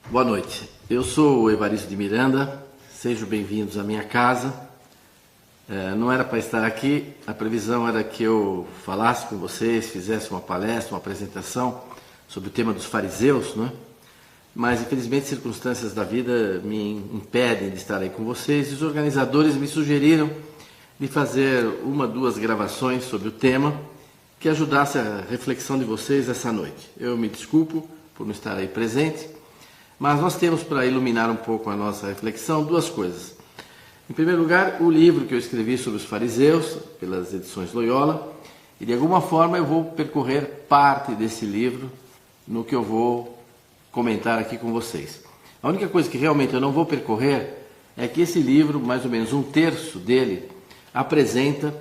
Boa noite, eu sou o Evaristo de Miranda, sejam bem-vindos à minha casa. Não era para estar aqui, a previsão era que eu falasse com vocês, fizesse uma palestra, uma apresentação sobre o tema dos fariseus, né? Mas infelizmente circunstâncias da vida me impedem de estar aí com vocês e os organizadores me sugeriram de fazer uma, duas gravações sobre o tema que ajudasse a reflexão de vocês essa noite. Eu me desculpo por não estar aí presente, mas nós temos para iluminar um pouco a nossa reflexão duas coisas. Em primeiro lugar, o livro que eu escrevi sobre os fariseus, pelas edições Loyola, e de alguma forma eu vou percorrer parte desse livro no que eu vou comentar aqui com vocês. A única coisa que realmente eu não vou percorrer é que esse livro, mais ou menos um terço dele, apresenta...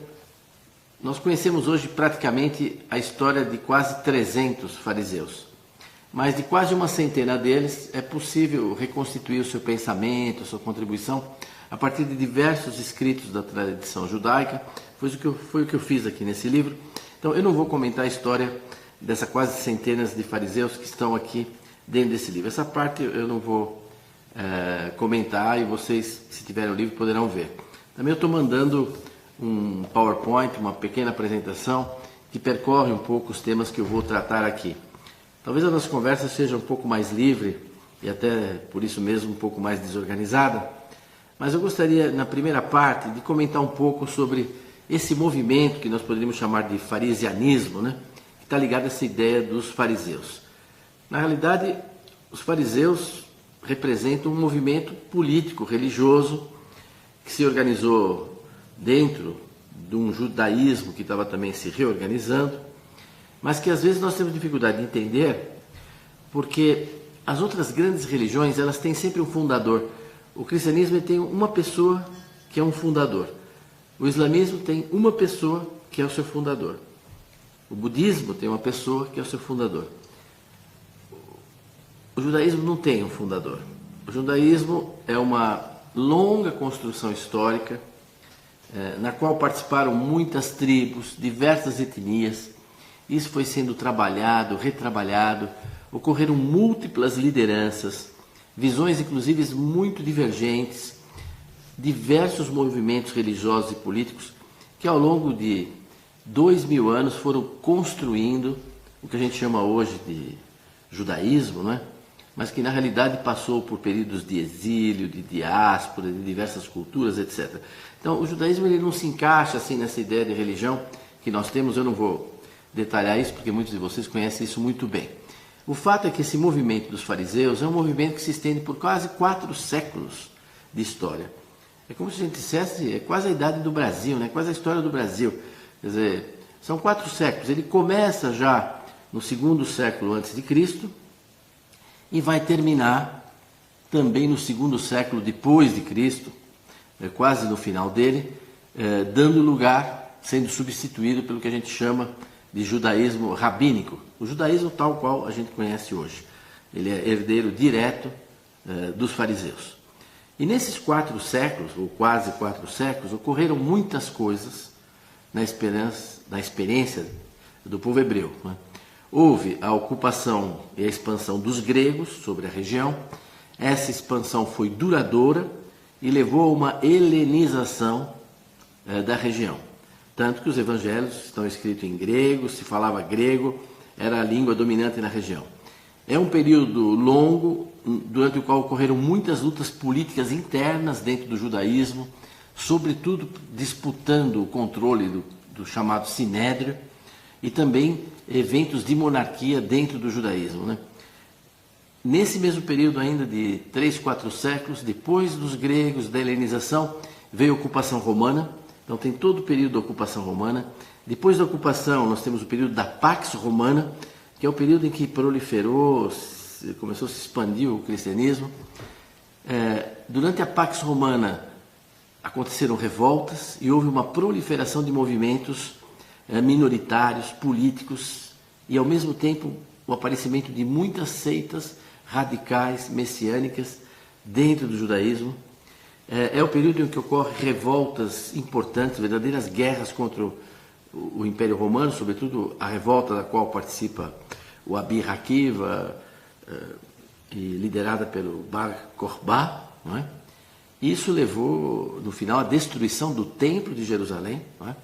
Nós conhecemos hoje praticamente a história de quase 300 fariseus. Mas de quase uma centena deles é possível reconstituir o seu pensamento, a sua contribuição, a partir de diversos escritos da tradição judaica. Foi o que eu fiz aqui nesse livro. Então eu não vou comentar a história dessas quase centenas de fariseus que estão aqui dentro desse livro. Essa parte eu não vou comentar e vocês, se tiverem o livro, poderão ver. Também eu estou mandando um PowerPoint, uma pequena apresentação que percorre um pouco os temas que eu vou tratar aqui. Talvez a nossa conversa seja um pouco mais livre e até por isso mesmo um pouco mais desorganizada, mas eu gostaria, na primeira parte, de comentar um pouco sobre esse movimento que nós poderíamos chamar de farisianismo, né? Que está ligado a essa ideia dos fariseus. Na realidade, os fariseus representam um movimento político, religioso, que se organizou dentro de um judaísmo que estava também se reorganizando, mas que às vezes nós temos dificuldade de entender, porque as outras grandes religiões, elas têm sempre um fundador. O cristianismo tem uma pessoa que é um fundador. O islamismo tem uma pessoa que é o seu fundador. O budismo tem uma pessoa que é o seu fundador. O judaísmo não tem um fundador. O judaísmo é uma longa construção histórica, na qual participaram muitas tribos, diversas etnias. Isso foi sendo trabalhado, retrabalhado, ocorreram múltiplas lideranças, visões inclusive muito divergentes, diversos movimentos religiosos e políticos que ao longo de 2000 anos foram construindo o que a gente chama hoje de judaísmo, não é? Mas que na realidade passou por períodos de exílio, de diáspora, de diversas culturas, etc. Então o judaísmo ele não se encaixa assim nessa ideia de religião que nós temos. Eu não vou detalhar isso porque muitos de vocês conhecem isso muito bem. O fato é que esse movimento dos fariseus é um movimento que se estende por quase 4 séculos de história. É como se a gente dissesse, é quase a idade do Brasil, né? Quase a história do Brasil. Quer dizer, são 4 séculos. Ele começa já no 2º século antes de Cristo e vai terminar também no 2º século depois de Cristo, quase no final dele, dando lugar, sendo substituído pelo que a gente chama de judaísmo rabínico, o judaísmo tal qual a gente conhece hoje. Ele é herdeiro direto dos fariseus. E nesses 4 séculos, ou quase 4 séculos, ocorreram muitas coisas na experiência do povo hebreu, né? Houve a ocupação e a expansão dos gregos sobre a região. Essa expansão foi duradoura e levou a uma helenização da região. Tanto que os evangelhos estão escritos em grego, se falava grego, era a língua dominante na região. É um período longo, durante o qual ocorreram muitas lutas políticas internas dentro do judaísmo, sobretudo disputando o controle do chamado Sinédrio, e também eventos de monarquia dentro do judaísmo, né? Nesse mesmo período ainda de 3, 4 séculos, depois dos gregos, da helenização, veio a ocupação romana. Então tem todo o período da ocupação romana. Depois da ocupação nós temos o período da Pax Romana, que é o período em que proliferou, começou a se expandir o cristianismo. Durante a Pax Romana aconteceram revoltas e houve uma proliferação de movimentos minoritários, políticos, e ao mesmo tempo o aparecimento de muitas seitas radicais, messiânicas, dentro do judaísmo. É o período em que ocorrem revoltas importantes, verdadeiras guerras contra o Império Romano, sobretudo a revolta da qual participa o Abi Hakiva, e liderada pelo Bar Kokhba, não é? Isso levou, no final, à destruição do Templo de Jerusalém, não é?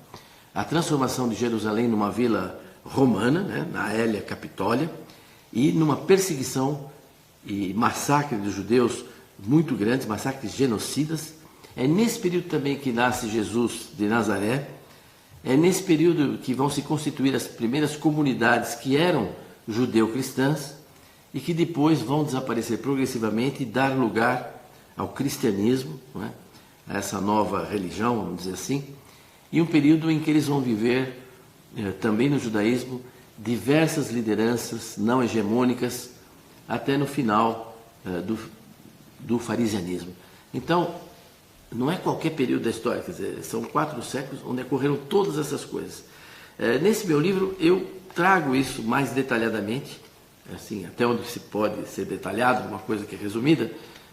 A transformação de Jerusalém numa vila romana, né? Na Aelia Capitolia, e numa perseguição e massacre dos judeus muito grandes, massacres genocidas. É nesse período também que nasce Jesus de Nazaré. É nesse período que vão se constituir as primeiras comunidades que eram judeu-cristãs e que depois vão desaparecer progressivamente e dar lugar ao cristianismo, não é? A essa nova religião, vamos dizer assim, e um período em que eles vão viver, também no judaísmo, diversas lideranças não hegemônicas, até no final do farisianismo. Então, não é qualquer período da história, quer dizer, são 4 séculos onde ocorreram todas essas coisas. Nesse meu livro eu trago isso mais detalhadamente, assim, até onde se pode ser detalhado, uma coisa que é resumida,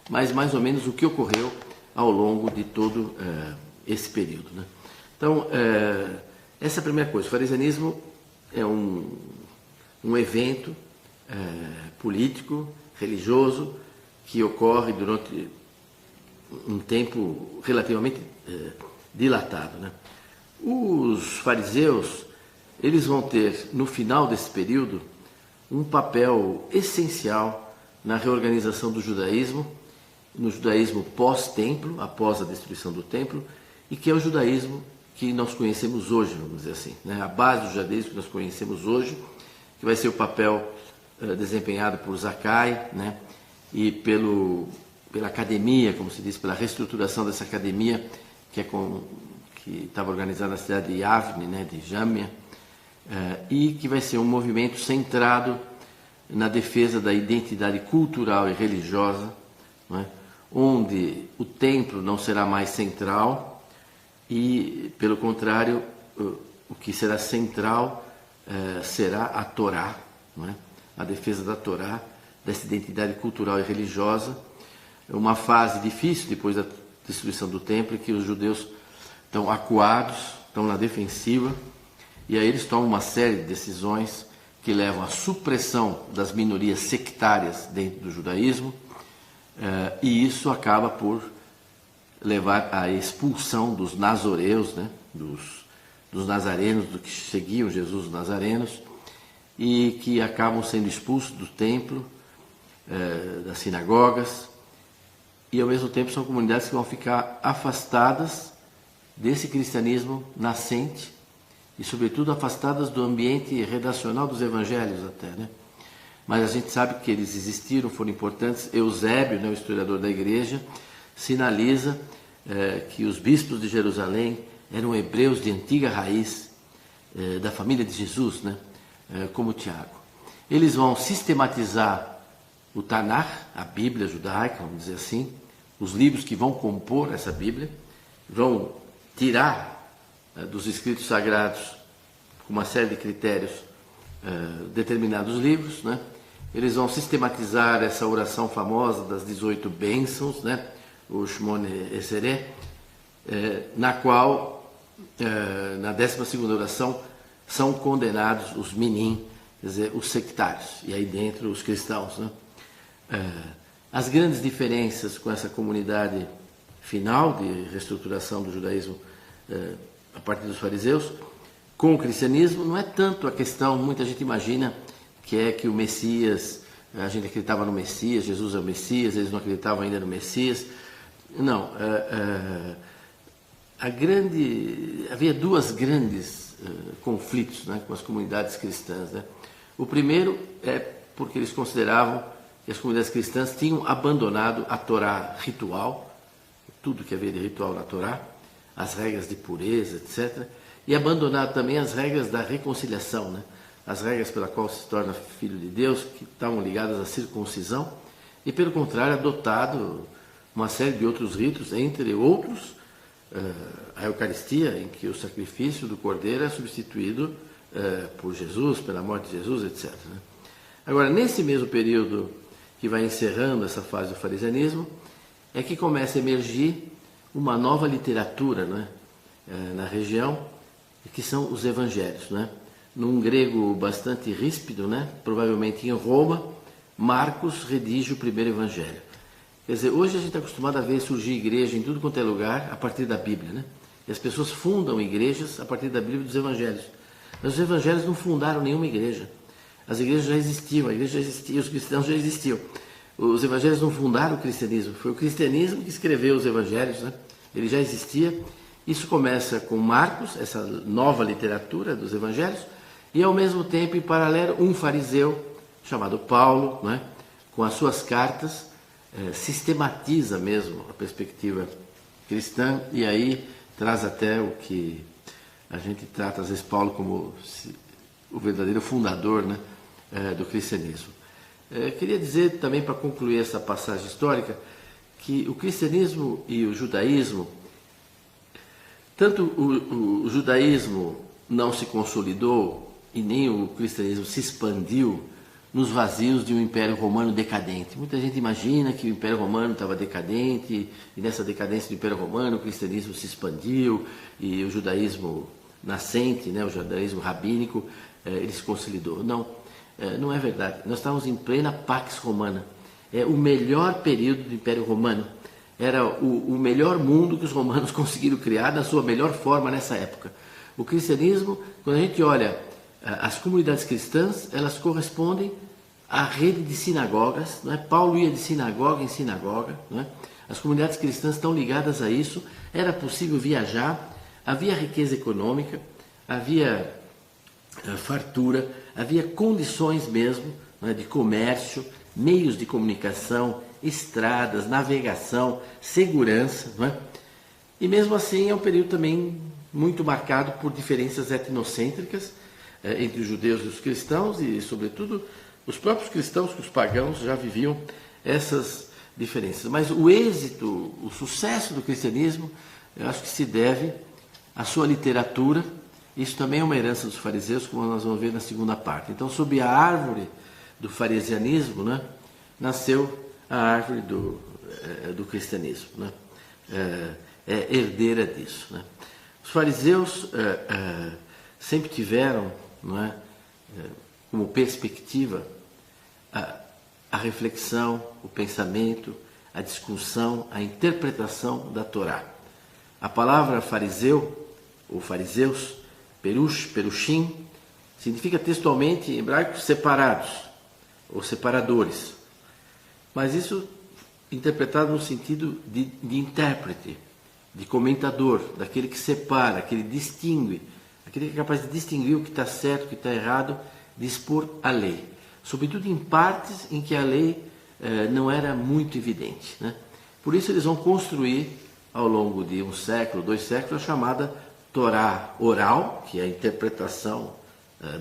mas mais ou menos o que ocorreu ao longo de todo esse período, né? Então, essa é a primeira coisa. O farisianismo é um evento político, religioso, que ocorre durante um tempo relativamente dilatado, né? Os fariseus, eles vão ter, no final desse período, um papel essencial na reorganização do judaísmo, no judaísmo pós-templo, após a destruição do templo, e que é o judaísmo que nós conhecemos hoje, vamos dizer assim, né? A base do judaísmo que nós conhecemos hoje, que vai ser o papel desempenhado por Zaccae, né? E pela academia, como se diz, pela reestruturação dessa academia, que estava organizada na cidade de Yavne, né? De Jâmia, e que vai ser um movimento centrado na defesa da identidade cultural e religiosa, não é? Onde o templo não será mais central e, pelo contrário, o que será central será a Torá, não é? A defesa da Torá, dessa identidade cultural e religiosa. É uma fase difícil depois da destruição do templo, em que os judeus estão acuados, estão na defensiva, e aí eles tomam uma série de decisões que levam à supressão das minorias sectárias dentro do judaísmo, e isso acaba por levar à expulsão dos nazoreus, né, dos nazarenos, do que seguiam Jesus, os nazarenos, e que acabam sendo expulsos do templo, das sinagogas, e ao mesmo tempo são comunidades que vão ficar afastadas desse cristianismo nascente e, sobretudo, afastadas do ambiente redacional dos evangelhos até, né? Mas a gente sabe que eles existiram, foram importantes. Eusébio, né, o historiador da igreja, sinaliza que os bispos de Jerusalém eram hebreus de antiga raiz, da família de Jesus, né, como Tiago. Eles vão sistematizar o Tanakh, a Bíblia judaica, vamos dizer assim, os livros que vão compor essa Bíblia, vão tirar dos escritos sagrados, com uma série de critérios, determinados livros, né? Eles vão sistematizar essa oração famosa das 18 bênçãos, né? O Shmone Esrei, na qual, na 12ª oração, são condenados os minim, quer dizer, os sectários, e aí dentro os cristãos, né? As grandes diferenças com essa comunidade final de reestruturação do judaísmo a partir dos fariseus, com o cristianismo, não é tanto a questão, muita gente imagina que o Messias, a gente acreditava no Messias, Jesus é o Messias, eles não acreditavam ainda no Messias. Não, havia duas grandes conflitos, né, com as comunidades cristãs, né? O primeiro é porque eles consideravam que as comunidades cristãs tinham abandonado a Torá ritual, tudo que havia de ritual na Torá, as regras de pureza, etc., e abandonado também as regras da reconciliação, né? As regras pela qual se torna filho de Deus, que estavam ligadas à circuncisão, e pelo contrário, adotado uma série de outros ritos, entre outros, a Eucaristia, em que o sacrifício do Cordeiro é substituído por Jesus, pela morte de Jesus, etc., né? Agora, nesse mesmo período que vai encerrando essa fase do farisianismo, é que começa a emergir uma nova literatura, né, na região, que são os evangelhos, né? Num grego bastante ríspido, né? Provavelmente em Roma, Marcos redige o primeiro evangelho. Quer dizer, hoje a gente está acostumado a ver surgir igreja em tudo quanto é lugar a partir da Bíblia, né? E as pessoas fundam igrejas a partir da Bíblia e dos evangelhos. Mas os evangelhos não fundaram nenhuma igreja. As igrejas já existiam, a igreja já existia, os cristãos já existiam. Os evangelhos não fundaram o cristianismo, foi o cristianismo que escreveu os evangelhos, né? Ele já existia. Isso começa com Marcos, essa nova literatura dos evangelhos, e ao mesmo tempo, em paralelo, um fariseu chamado Paulo, né, com as suas cartas, sistematiza mesmo a perspectiva cristã, e aí traz até o que a gente trata, às vezes, Paulo como o verdadeiro fundador, né, do cristianismo. Queria dizer também, para concluir essa passagem histórica, que o cristianismo e o judaísmo, tanto o judaísmo não se consolidou e nem o cristianismo se expandiu nos vazios de um Império Romano decadente. Muita gente imagina que o Império Romano estava decadente e nessa decadência do Império Romano o cristianismo se expandiu e o judaísmo nascente, né, o judaísmo rabínico, ele se consolidou. Não, não é verdade. Nós estávamos em plena Pax Romana. É o melhor período do Império Romano. Era o melhor mundo que os romanos conseguiram criar na sua melhor forma nessa época. O cristianismo, quando a gente olha as comunidades cristãs, elas correspondem à rede de sinagogas, não é? Paulo ia de sinagoga em sinagoga, não é? As comunidades cristãs estão ligadas a isso. Era possível viajar, havia riqueza econômica, havia fartura, havia condições mesmo, não é? De comércio, meios de comunicação, estradas, navegação, segurança, não é? E mesmo assim é um período também muito marcado por diferenças etnocêntricas entre os judeus e os cristãos, e sobretudo os próprios cristãos, que os pagãos já viviam essas diferenças. Mas o êxito, o sucesso do cristianismo, eu acho que se deve à sua literatura. Isso também é uma herança dos fariseus, como nós vamos ver na segunda parte. Então, sob a árvore do farisianismo, né, nasceu a árvore do cristianismo, né? Herdeira disso, né? Os fariseus sempre tiveram, não é, como perspectiva a reflexão, o pensamento, a discussão, a interpretação da Torá. A palavra fariseu, ou fariseus, perush, perushim, significa textualmente em hebraico separados, ou separadores. Mas isso interpretado no sentido de intérprete, de comentador, daquele que separa, aquele que distingue, aquele que é capaz de distinguir o que está certo, o que está errado, de expor a lei. Sobretudo em partes em que a lei não era muito evidente, né? Por isso eles vão construir, ao longo de um século, 2 séculos, a chamada Torá oral, que é a interpretação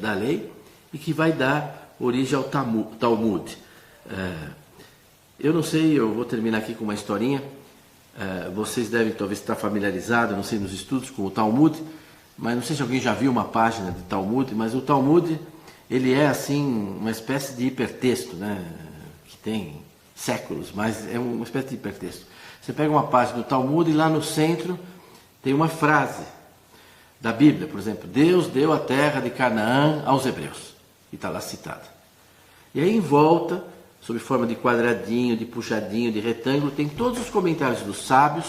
da lei, e que vai dar origem ao Talmud. Eu não sei, eu vou terminar aqui com uma historinha. Vocês devem talvez estar familiarizados, não sei, nos estudos com o Talmud, mas não sei se alguém já viu uma página de Talmud, mas o Talmud, ele é assim uma espécie de hipertexto, né, que tem séculos, mas é uma espécie de hipertexto. Você pega uma página do Talmud e lá no centro tem uma frase da Bíblia, por exemplo: Deus deu a terra de Canaã aos hebreus, e está lá citada. E aí em volta, sob forma de quadradinho, de puxadinho, de retângulo, tem todos os comentários dos sábios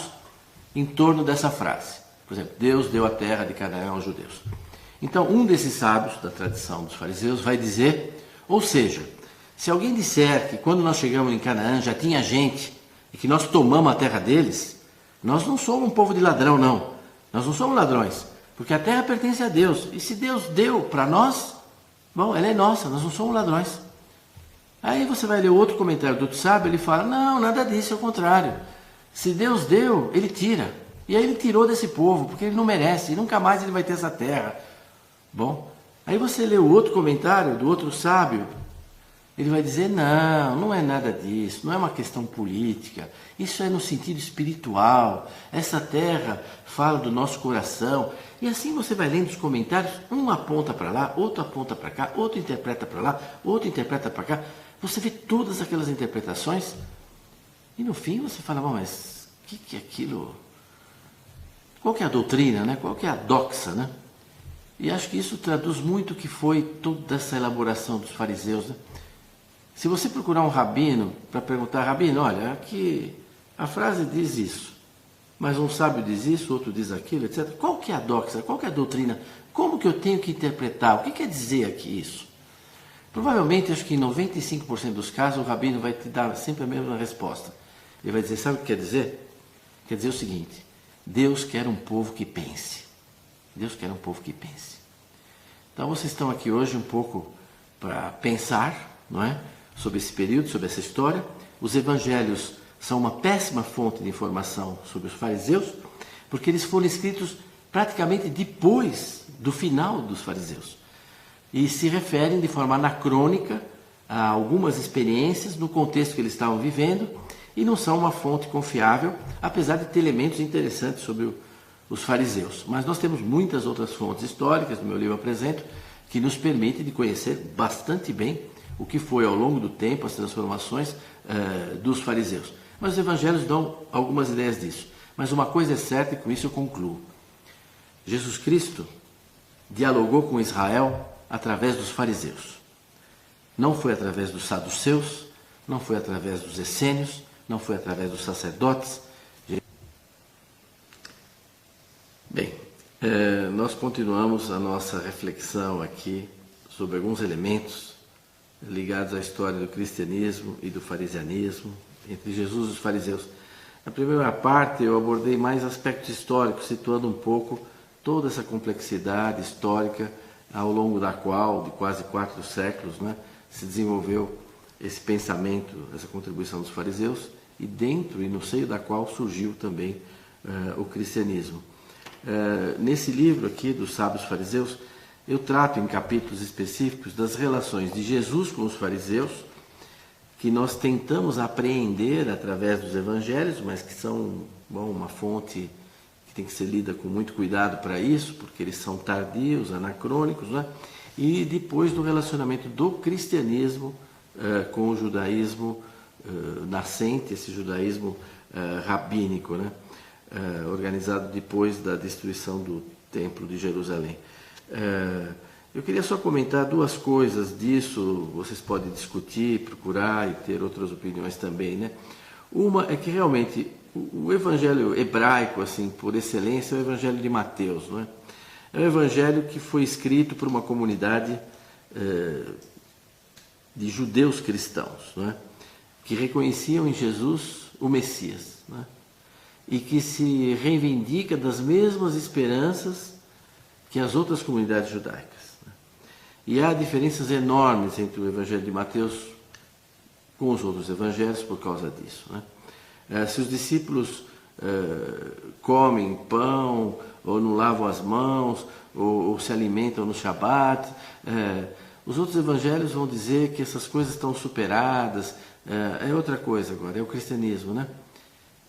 em torno dessa frase. Por exemplo, Deus deu a terra de Canaã aos judeus. Então, um desses sábios da tradição dos fariseus vai dizer, ou seja, se alguém disser que quando nós chegamos em Canaã já tinha gente e que nós tomamos a terra deles, nós não somos um povo de ladrão, não. Nós não somos ladrões, porque a terra pertence a Deus. E se Deus deu para nós, bom, ela é nossa, nós não somos ladrões. Aí você vai ler outro comentário do outro sábio, ele fala: não, nada disso, é o contrário. Se Deus deu, ele tira. E aí ele tirou desse povo, porque ele não merece, e nunca mais ele vai ter essa terra. Bom, aí você lê o outro comentário do outro sábio, ele vai dizer: não, não é nada disso, não é uma questão política, isso é no sentido espiritual, essa terra fala do nosso coração. E assim você vai lendo os comentários, um aponta para lá, outro aponta para cá, outro interpreta para lá, outro interpreta para cá. Você vê todas aquelas interpretações e no fim você fala: bom, mas o que é aquilo? Qual que é a doutrina, né? Qual que é a doxa, né? E acho que isso traduz muito o que foi toda essa elaboração dos fariseus, né? Se você procurar um rabino para perguntar, rabino, olha, aqui a frase diz isso, mas um sábio diz isso, outro diz aquilo, etc. Qual que é a doxa? Qual que é a doutrina? Como que eu tenho que interpretar? O que quer dizer aqui isso? Provavelmente, acho que em 95% dos casos, o rabino vai te dar sempre a mesma resposta. Ele vai dizer, sabe o que quer dizer? Quer dizer o seguinte, Deus quer um povo que pense. Deus quer um povo que pense. Então, vocês estão aqui hoje um pouco para pensar, não é? Sobre esse período, sobre essa história. Os evangelhos são uma péssima fonte de informação sobre os fariseus, porque eles foram escritos praticamente depois do final dos fariseus. E se referem de forma anacrônica a algumas experiências no contexto que eles estavam vivendo e não são uma fonte confiável, apesar de ter elementos interessantes sobre os fariseus. Mas nós temos muitas outras fontes históricas, no meu livro apresento, que nos permitem de conhecer bastante bem o que foi ao longo do tempo as transformações dos fariseus. Mas os evangelhos dão algumas ideias disso. Mas uma coisa é certa, e com isso eu concluo. Jesus Cristo dialogou com Israel através dos fariseus. Não foi através dos saduceus, não foi através dos essênios, não foi através dos sacerdotes. Bem, nós continuamos a nossa reflexão aqui sobre alguns elementos ligados à história do cristianismo e do farisianismo, entre Jesus e os fariseus. Na primeira parte eu abordei mais aspectos históricos, situando um pouco toda essa complexidade histórica ao longo da qual, de quase 4 séculos, né, se desenvolveu esse pensamento, essa contribuição dos fariseus, e dentro e no seio da qual surgiu também o cristianismo. Nesse livro aqui dos sábios fariseus, eu trato em capítulos específicos das relações de Jesus com os fariseus, que nós tentamos apreender através dos evangelhos, mas que são uma fonte que tem que ser lida com muito cuidado para isso, porque eles são tardios, anacrônicos, né? E depois do relacionamento do cristianismo com o judaísmo nascente, esse judaísmo rabínico, né? Organizado depois da destruição do Templo de Jerusalém. Eu queria só comentar 2 coisas disso, vocês podem discutir, procurar e ter outras opiniões também, né? Uma é que realmente o evangelho hebraico, assim, por excelência, é o evangelho de Mateus, não é? É um evangelho que foi escrito por uma comunidade de judeus cristãos, não é? Que reconheciam em Jesus o Messias, não é? E que se reivindica das mesmas esperanças que as outras comunidades judaicas. E há diferenças enormes entre o Evangelho de Mateus com os outros evangelhos por causa disso, né? Se os discípulos comem pão, ou não lavam as mãos, ou se alimentam no Shabat, os outros evangelhos vão dizer que essas coisas estão superadas, é outra coisa agora, é o cristianismo, né?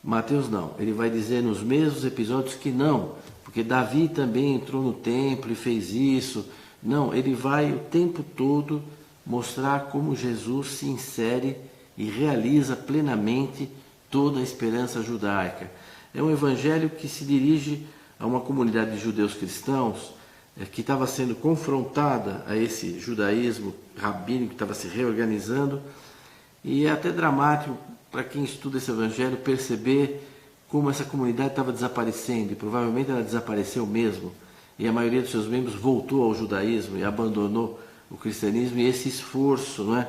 Mateus não, ele vai dizer nos mesmos episódios que não, porque Davi também entrou no templo e fez isso. Não, ele vai o tempo todo mostrar como Jesus se insere e realiza plenamente toda a esperança judaica. É um evangelho que se dirige a uma comunidade de judeus cristãos que estava sendo confrontada a esse judaísmo rabínico que estava se reorganizando, e é até dramático para quem estuda esse evangelho perceber como essa comunidade estava desaparecendo, e provavelmente ela desapareceu mesmo, e a maioria dos seus membros voltou ao judaísmo e abandonou o cristianismo, e esse esforço, não é,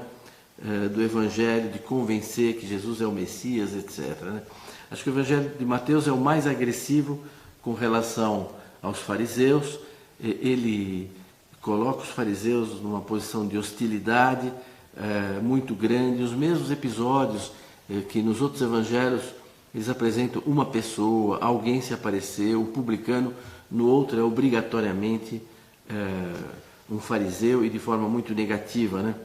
do evangelho de convencer que Jesus é o Messias, etc., né? Acho que o evangelho de Mateus é o mais agressivo com relação aos fariseus. Ele coloca os fariseus numa posição de hostilidade muito grande. Os mesmos episódios que nos outros evangelhos eles apresentam uma pessoa, alguém se apareceu, o publicano, no outro é obrigatoriamente um fariseu, e de forma muito negativa, né?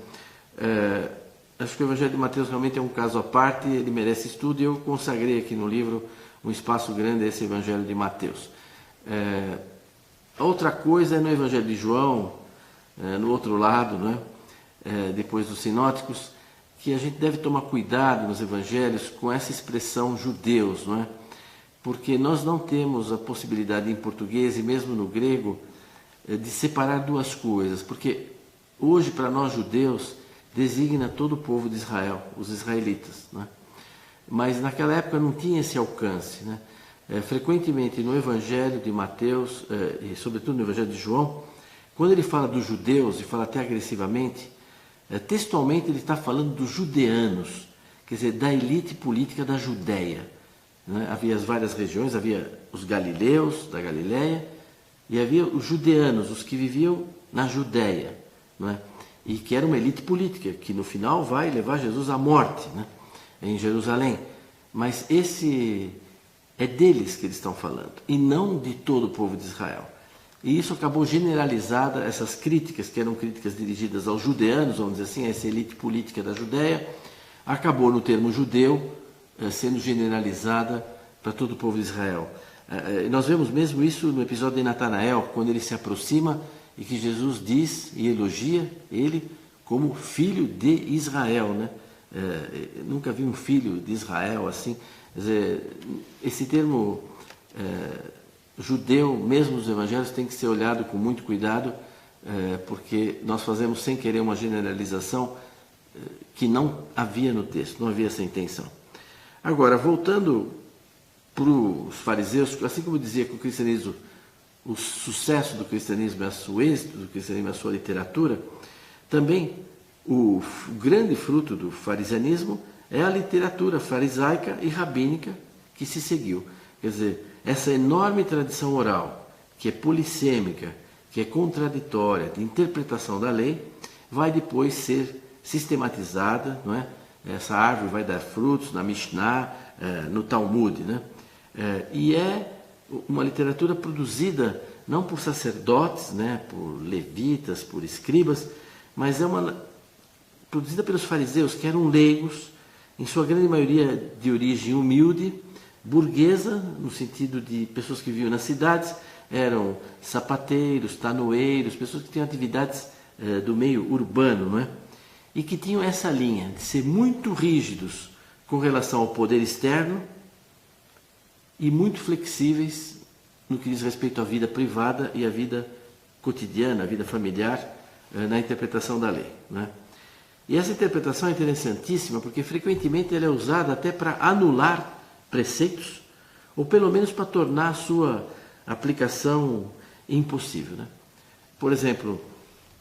Acho que o Evangelho de Mateus realmente é um caso à parte, ele merece estudo, e eu consagrei aqui no livro um espaço grande a esse Evangelho de Mateus. Outra coisa é no Evangelho de João, no outro lado, né? Depois dos sinóticos, que a gente deve tomar cuidado nos evangelhos com essa expressão judeus, não é? Porque nós não temos a possibilidade em português e mesmo no grego de separar 2 coisas, porque hoje para nós judeus designa todo o povo de Israel, os israelitas, né? Mas naquela época não tinha esse alcance, né? Frequentemente no Evangelho de Mateus, e sobretudo no Evangelho de João, quando ele fala dos judeus, e fala até agressivamente, textualmente ele está falando dos judeanos, quer dizer, da elite política da Judéia, né? Havia as várias regiões, havia os galileus da Galileia, e havia os judeanos, os que viviam na Judéia, né? E que era uma elite política, que no final vai levar Jesus à morte, né? Em Jerusalém. Mas esse é deles que eles estão falando, e não de todo o povo de Israel. E isso acabou generalizada, essas críticas, que eram críticas dirigidas aos judeanos, vamos dizer assim, a essa elite política da Judéia, acabou no termo judeu sendo generalizada para todo o povo de Israel. Nós vemos mesmo isso no episódio de Natanael, quando ele se aproxima e que Jesus diz e elogia ele como filho de Israel, né? Nunca vi um filho de Israel assim. Quer dizer, esse termo judeu, mesmo nos evangelhos, tem que ser olhado com muito cuidado, porque nós fazemos sem querer uma generalização que não havia no texto, não havia essa intenção. Agora, voltando para os fariseus, assim como eu dizia que o cristianismo, o sucesso do cristianismo é o êxito do cristianismo, é a sua literatura, também o grande fruto do farisianismo é a literatura farisaica e rabínica que se seguiu. Quer dizer, essa enorme tradição oral, que é polissêmica, que é contraditória, de interpretação da lei, vai depois ser sistematizada, não é? Essa árvore vai dar frutos na Mishnah, no Talmud, né? E é uma literatura produzida não por sacerdotes, né, por levitas, por escribas, mas é uma produzida pelos fariseus, que eram leigos, em sua grande maioria de origem humilde, burguesa, no sentido de pessoas que viviam nas cidades, eram sapateiros, tanoeiros, pessoas que tinham atividades do meio urbano, não é? E que tinham essa linha de ser muito rígidos com relação ao poder externo e muito flexíveis no que diz respeito à vida privada e à vida cotidiana, à vida familiar, na interpretação da lei, né? E essa interpretação é interessantíssima porque frequentemente ela é usada até para anular preceitos ou pelo menos para tornar a sua aplicação impossível, né? Por exemplo,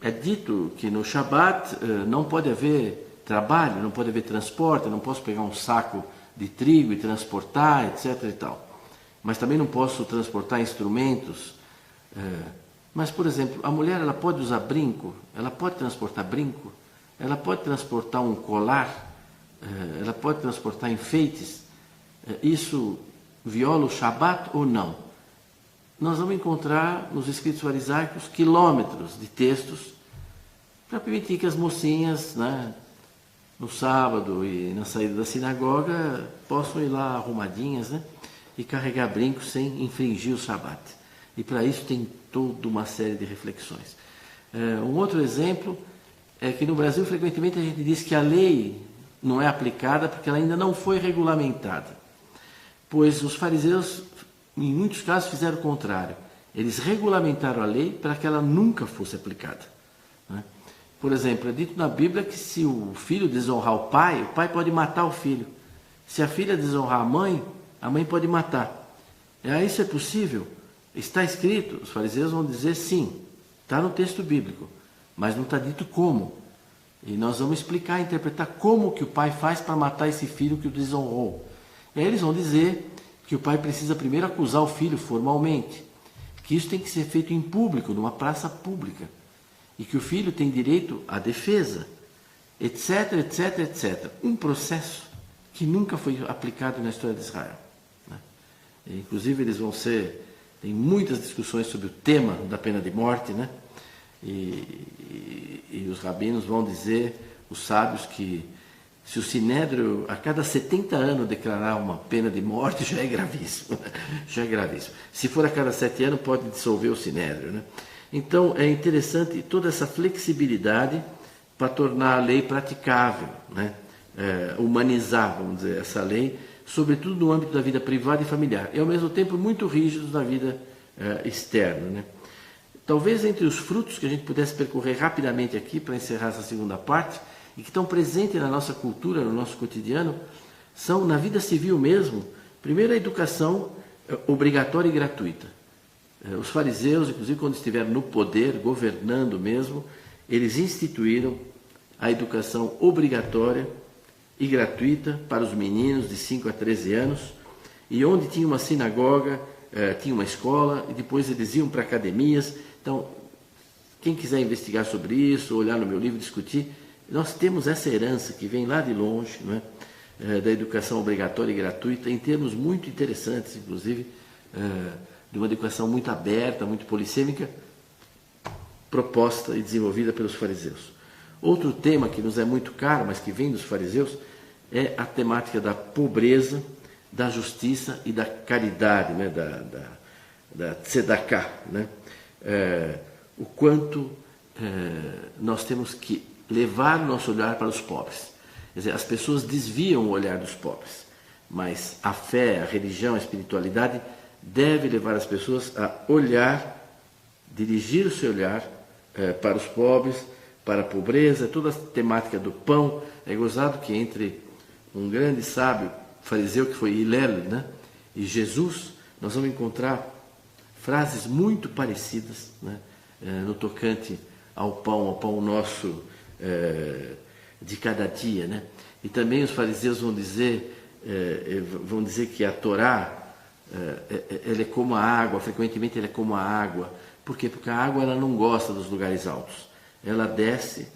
é dito que no Shabat não pode haver trabalho, não pode haver transporte, eu não posso pegar um saco de trigo e transportar, etc. e tal. Mas também não posso transportar instrumentos. Mas, por exemplo, a mulher ela pode usar brinco, ela pode transportar brinco, ela pode transportar um colar, ela pode transportar enfeites. Isso viola o Shabat ou não? Nós vamos encontrar nos escritos farisaicos quilômetros de textos para permitir que as mocinhas, né, no sábado e na saída da sinagoga, possam ir lá arrumadinhas, né, e carregar brincos sem infringir o Shabat. E para isso tem toda uma série de reflexões. Um outro exemplo é que no Brasil frequentemente a gente diz que a lei não é aplicada porque ela ainda não foi regulamentada. Pois os fariseus, em muitos casos, fizeram o contrário. Eles regulamentaram a lei para que ela nunca fosse aplicada, né? Por exemplo, é dito na Bíblia que se o filho desonrar o pai pode matar o filho. Se a filha desonrar a mãe pode matar. Isso é possível? Está escrito? Os fariseus vão dizer sim, está no texto bíblico, mas não está dito como. E nós vamos explicar, interpretar como que o pai faz para matar esse filho que o desonrou. E aí eles vão dizer que o pai precisa primeiro acusar o filho formalmente, que isso tem que ser feito em público, numa praça pública, e que o filho tem direito à defesa, etc, etc, etc. Um processo que nunca foi aplicado na história de Israel, né? Inclusive eles tem muitas discussões sobre o tema da pena de morte, né? E os rabinos vão dizer, os sábios, que se o Sinédrio a cada 70 anos declarar uma pena de morte, já é gravíssimo, né? Já é gravíssimo. Se for a cada 7 anos, pode dissolver o Sinédrio, né? Então é interessante toda essa flexibilidade para tornar a lei praticável, né? Humanizar, vamos dizer, essa lei, sobretudo no âmbito da vida privada e familiar, e ao mesmo tempo muito rígidos na vida externa, né? Talvez entre os frutos que a gente pudesse percorrer rapidamente aqui para encerrar essa segunda parte, e que estão presentes na nossa cultura, no nosso cotidiano, são na vida civil mesmo. Primeiro, a educação obrigatória e gratuita. Os fariseus, inclusive quando estiveram no poder, governando mesmo, eles instituíram a educação obrigatória e gratuita para os meninos de 5 a 13 anos, e onde tinha uma sinagoga, tinha uma escola, e depois eles iam para academias. Então, quem quiser investigar sobre isso, olhar no meu livro, discutir, nós temos essa herança que vem lá de longe, não é? Da educação obrigatória e gratuita, em termos muito interessantes, inclusive, de uma educação muito aberta, muito polissêmica, proposta e desenvolvida pelos fariseus. Outro tema que nos é muito caro, mas que vem dos fariseus, é a temática da pobreza, da justiça e da caridade, né? da tzedakah, né? O quanto nós temos que levar o nosso olhar para os pobres. Quer dizer, as pessoas desviam o olhar dos pobres, mas a fé, a religião, a espiritualidade deve levar as pessoas a olhar, dirigir o seu olhar para os pobres, para a pobreza, toda a temática do pão. É gozado que entre um grande sábio fariseu, que foi Hillel, né, e Jesus, nós vamos encontrar frases muito parecidas, né, no tocante ao pão nosso de cada dia, né? E também os fariseus vão dizer que a Torá ela é como a água, frequentemente ela é como a água. Por quê? Porque a água ela não gosta dos lugares altos, ela desce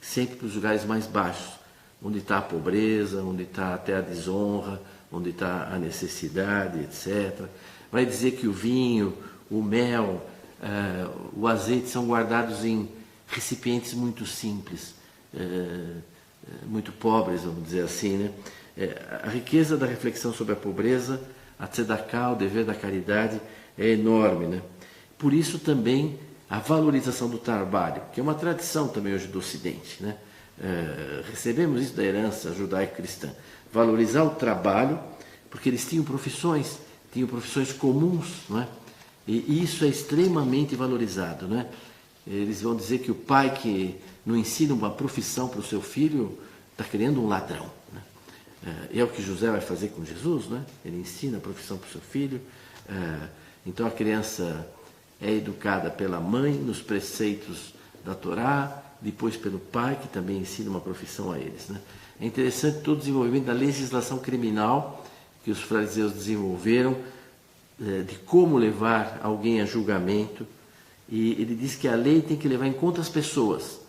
sempre para os lugares mais baixos, onde está a pobreza, onde está até a desonra, onde está a necessidade, etc. Vai dizer que o vinho, o mel, o azeite são guardados em recipientes muito simples, muito pobres, vamos dizer assim, né? A riqueza da reflexão sobre a pobreza, a tzedakah, o dever da caridade, é enorme, né? Por isso também a valorização do trabalho, que é uma tradição também hoje do Ocidente, né? Recebemos isso da herança judaico-cristã. Valorizar o trabalho, porque eles tinham profissões comuns, não é? E isso é extremamente valorizado, não é? Eles vão dizer que o pai que não ensina uma profissão para o seu filho está criando um ladrão, né? É o que José vai fazer com Jesus, né? Ele ensina a profissão para o seu filho. Então a criança é educada pela mãe nos preceitos da Torá, depois pelo pai, que também ensina uma profissão a eles, né? É interessante todo o desenvolvimento da legislação criminal que os fariseus desenvolveram, de como levar alguém a julgamento. E ele diz que a lei tem que levar em conta as pessoas,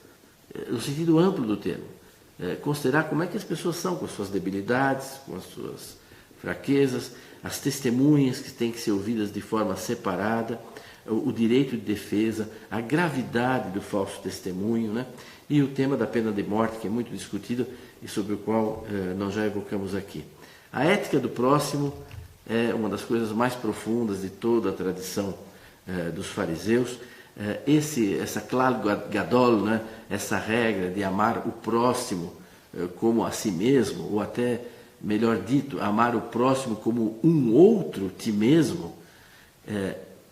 no sentido amplo do termo. Considerar como é que as pessoas são, com as suas debilidades, com as suas fraquezas, as testemunhas que têm que ser ouvidas de forma separada, o direito de defesa, a gravidade do falso testemunho, né? E o tema da pena de morte, que é muito discutido e sobre o qual nós já evocamos aqui. A ética do próximo é uma das coisas mais profundas de toda a tradição dos fariseus. Essa klal gadol, né? Essa regra de amar o próximo como a si mesmo, ou até, melhor dito, amar o próximo como um outro ti mesmo,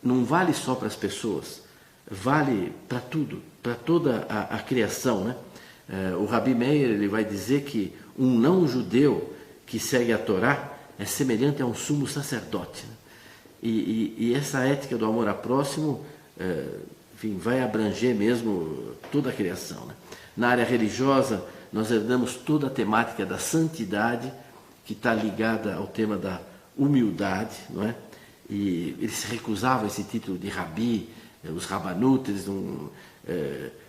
não vale só para as pessoas, vale para tudo, para toda a criação, né? O Rabi Meir ele vai dizer que um não-judeu que segue a Torá é semelhante a um sumo sacerdote, né? E essa ética do amor ao próximo, enfim, vai abranger mesmo toda a criação, né? Na área religiosa, nós herdamos toda a temática da santidade, que está ligada ao tema da humildade, não é? E eles se recusavam esse título de rabi, os rabanutas,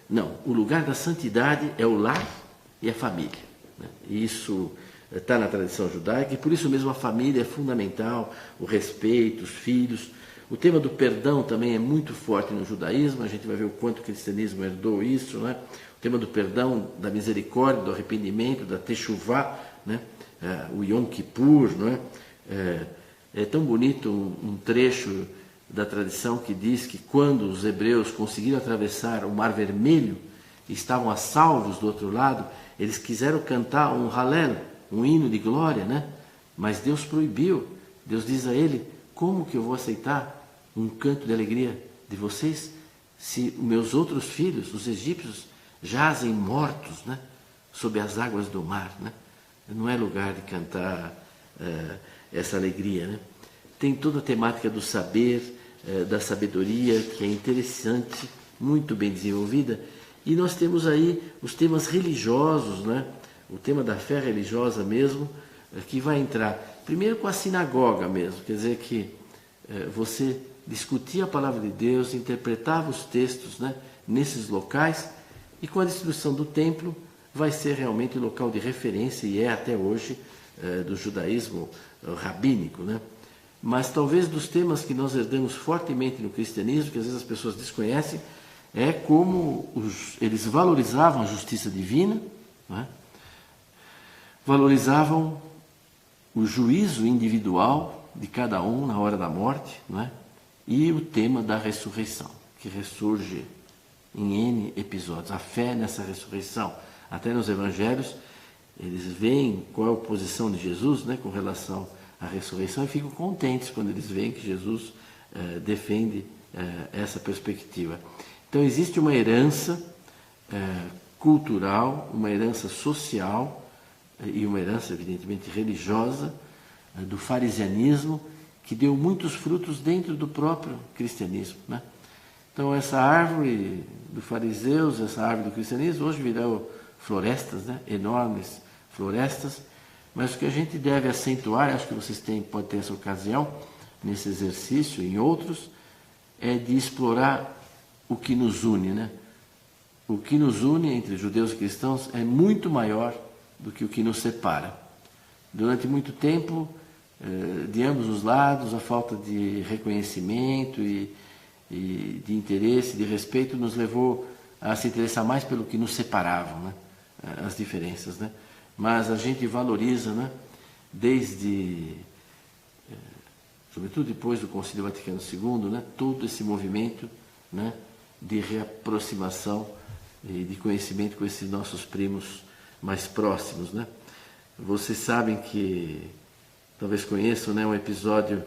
não, o lugar da santidade é o lar e a família, né? E isso está na tradição judaica, e por isso mesmo a família é fundamental, o respeito, os filhos. O tema do perdão também é muito forte no judaísmo, a gente vai ver o quanto o cristianismo herdou isso, né? O tema do perdão, da misericórdia, do arrependimento, da teshuvá, né? O Yom Kippur, não é? É tão bonito um trecho da tradição que diz que quando os hebreus conseguiram atravessar o Mar Vermelho e estavam a salvos do outro lado, eles quiseram cantar um Halel, um hino de glória, né? Mas Deus proibiu. Deus diz a ele: como que eu vou aceitar um canto de alegria de vocês se meus outros filhos, os egípcios, jazem mortos, né? sob as águas do mar, né? Não é lugar de cantar essa alegria, né? Tem toda a temática do saber, da sabedoria, que é interessante, muito bem desenvolvida. E nós temos aí os temas religiosos, né? O tema da fé religiosa mesmo, que vai entrar primeiro com a sinagoga mesmo, quer dizer que você discutia a palavra de Deus, interpretava os textos, né, nesses locais, e com a destruição do templo vai ser realmente o local de referência, e é até hoje, do judaísmo rabínico, né? Mas talvez dos temas que nós herdamos fortemente no cristianismo, que às vezes as pessoas desconhecem, é como eles valorizavam a justiça divina, né? Valorizavam o juízo individual de cada um na hora da morte, né? E o tema da ressurreição, que ressurge em N episódios. A fé nessa ressurreição, até nos evangelhos, eles veem qual é a posição de Jesus, né, com relação à ressurreição, e ficam contentes quando eles veem que Jesus defende essa perspectiva. Então existe uma herança cultural, uma herança social e uma herança evidentemente religiosa do farisianismo, que deu muitos frutos dentro do próprio cristianismo, né? Então essa árvore dos fariseus, essa árvore do cristianismo, hoje virou florestas, né? Enormes florestas, mas o que a gente deve acentuar, acho que vocês podem ter essa ocasião, nesse exercício e em outros, é de explorar o que nos une, né? O que nos une entre judeus e cristãos é muito maior do que o que nos separa. Durante muito tempo, de ambos os lados, a falta de reconhecimento e de interesse, de respeito, nos levou a se interessar mais pelo que nos separava, né? As diferenças, né? Mas a gente valoriza, né? Desde, sobretudo depois do Concílio Vaticano II, né? Todo esse movimento, né? De reaproximação e de conhecimento com esses nossos primos mais próximos, né? Vocês sabem que, talvez conheçam, né, um episódio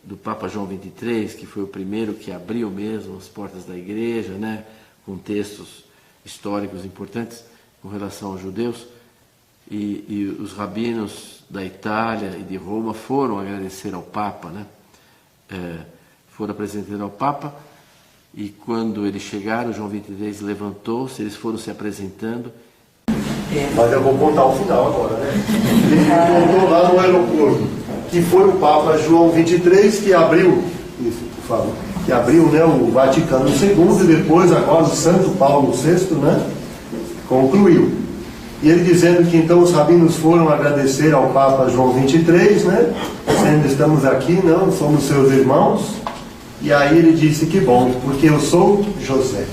do Papa João XXIII, que foi o primeiro que abriu mesmo as portas da igreja, né, com textos históricos importantes com relação aos judeus, e os rabinos da Itália e de Roma foram agradecer ao Papa, né? Foram apresentar ao Papa, e quando eles chegaram, João XXIII levantou-se, eles foram se apresentando. Mas eu vou contar o final agora, né? Ele contou lá no aeroporto, que foi o Papa João XXIII que abriu, isso, por favor, que abriu, né, o Vaticano II, e depois agora o Santo Paulo VI, né, concluiu. E ele dizendo que então os rabinos foram agradecer ao Papa João XXIII, né, dizendo: estamos aqui, não, somos seus irmãos. E aí ele disse: que bom, porque eu sou José.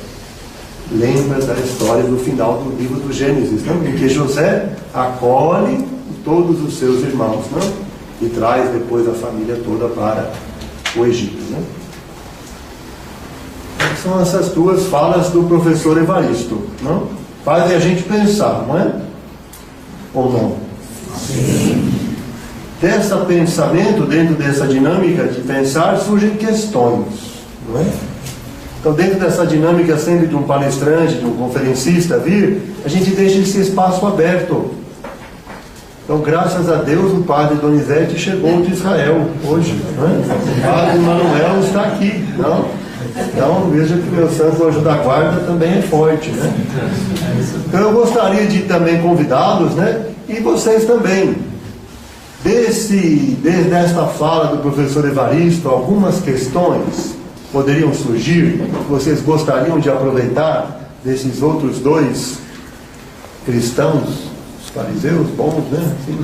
Lembra da história do final do livro do Gênesis, não? Em que José acolhe todos os seus irmãos, não? E traz depois a família toda para o Egito, né? São essas duas falas do professor Evaristo, não? Fazem a gente pensar, não é? Ou não? Sim. Desse pensamento, dentro dessa dinâmica de pensar, surgem questões, não é? Então, dentro dessa dinâmica sempre de um palestrante, de um conferencista vir, a gente deixa esse espaço aberto. Então, graças a Deus, o padre Donizete chegou de Israel hoje, não é? O padre Manuel está aqui, não? Então, veja que meu santo anjo da guarda também é forte, né? Então, eu gostaria de também convidá-los, né? E vocês também. Desde esta fala do professor Evaristo, algumas questões poderiam surgir, que vocês gostariam de aproveitar desses outros dois cristãos, os fariseus bons, né? Assim,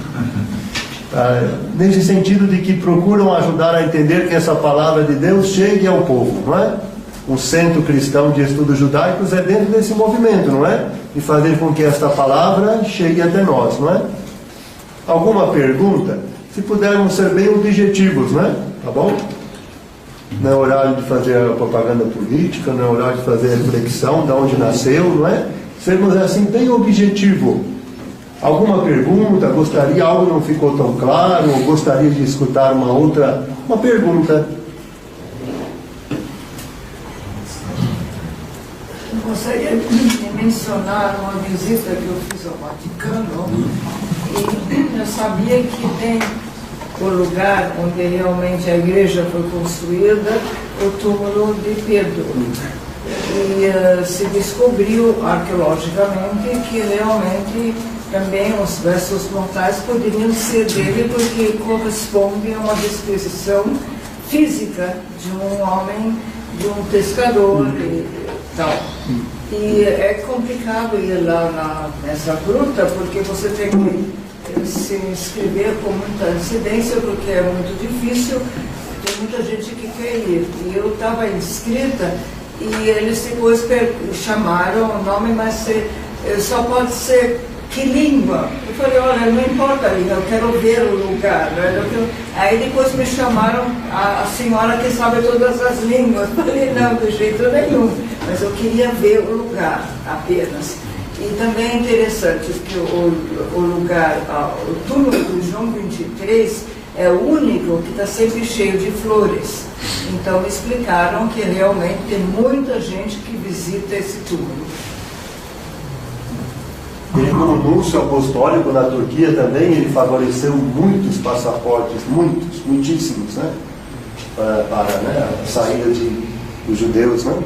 nesse sentido de que procuram ajudar a entender que essa palavra de Deus chegue ao povo, não é? O Centro Cristão de Estudos Judaicos é dentro desse movimento, não é? De fazer com que esta palavra chegue até nós, não é? Alguma pergunta? Se pudermos ser bem objetivos, não é? Tá bom? Não é horário de fazer a propaganda política, não é horário de fazer a reflexão de onde nasceu, não é? Sermos assim bem objetivo. Alguma pergunta? Gostaria, algo não ficou tão claro, ou gostaria de escutar uma pergunta? Eu gostaria de entender mencionar uma visita que eu fiz ao Vaticano, e eu sabia que tem o lugar onde realmente a igreja foi construída, o túmulo de Pedro. E se descobriu arqueologicamente que realmente também os restos mortais poderiam ser dele, porque corresponde a uma descrição física de um homem, de um pescador e tal. E é complicado ir lá nessa gruta, porque você tem que se inscrever com muita antecedência, porque é muito difícil, tem muita gente que quer ir. E eu estava inscrita, e eles depois chamaram o nome, mas só pode ser que língua. Eu falei, olha, não importa a língua, eu quero ver o lugar. Aí depois me chamaram a senhora que sabe todas as línguas. Eu falei, não, de jeito nenhum, mas eu queria ver o lugar apenas. E também é interessante que o lugar, o túmulo do João 23 é o único que está sempre cheio de flores. Então me explicaram que realmente tem muita gente que visita esse túmulo. Ele, como núncio apostólico na Turquia também, ele favoreceu muitos passaportes, muitíssimos, né? Para né, a saída dos judeus, né?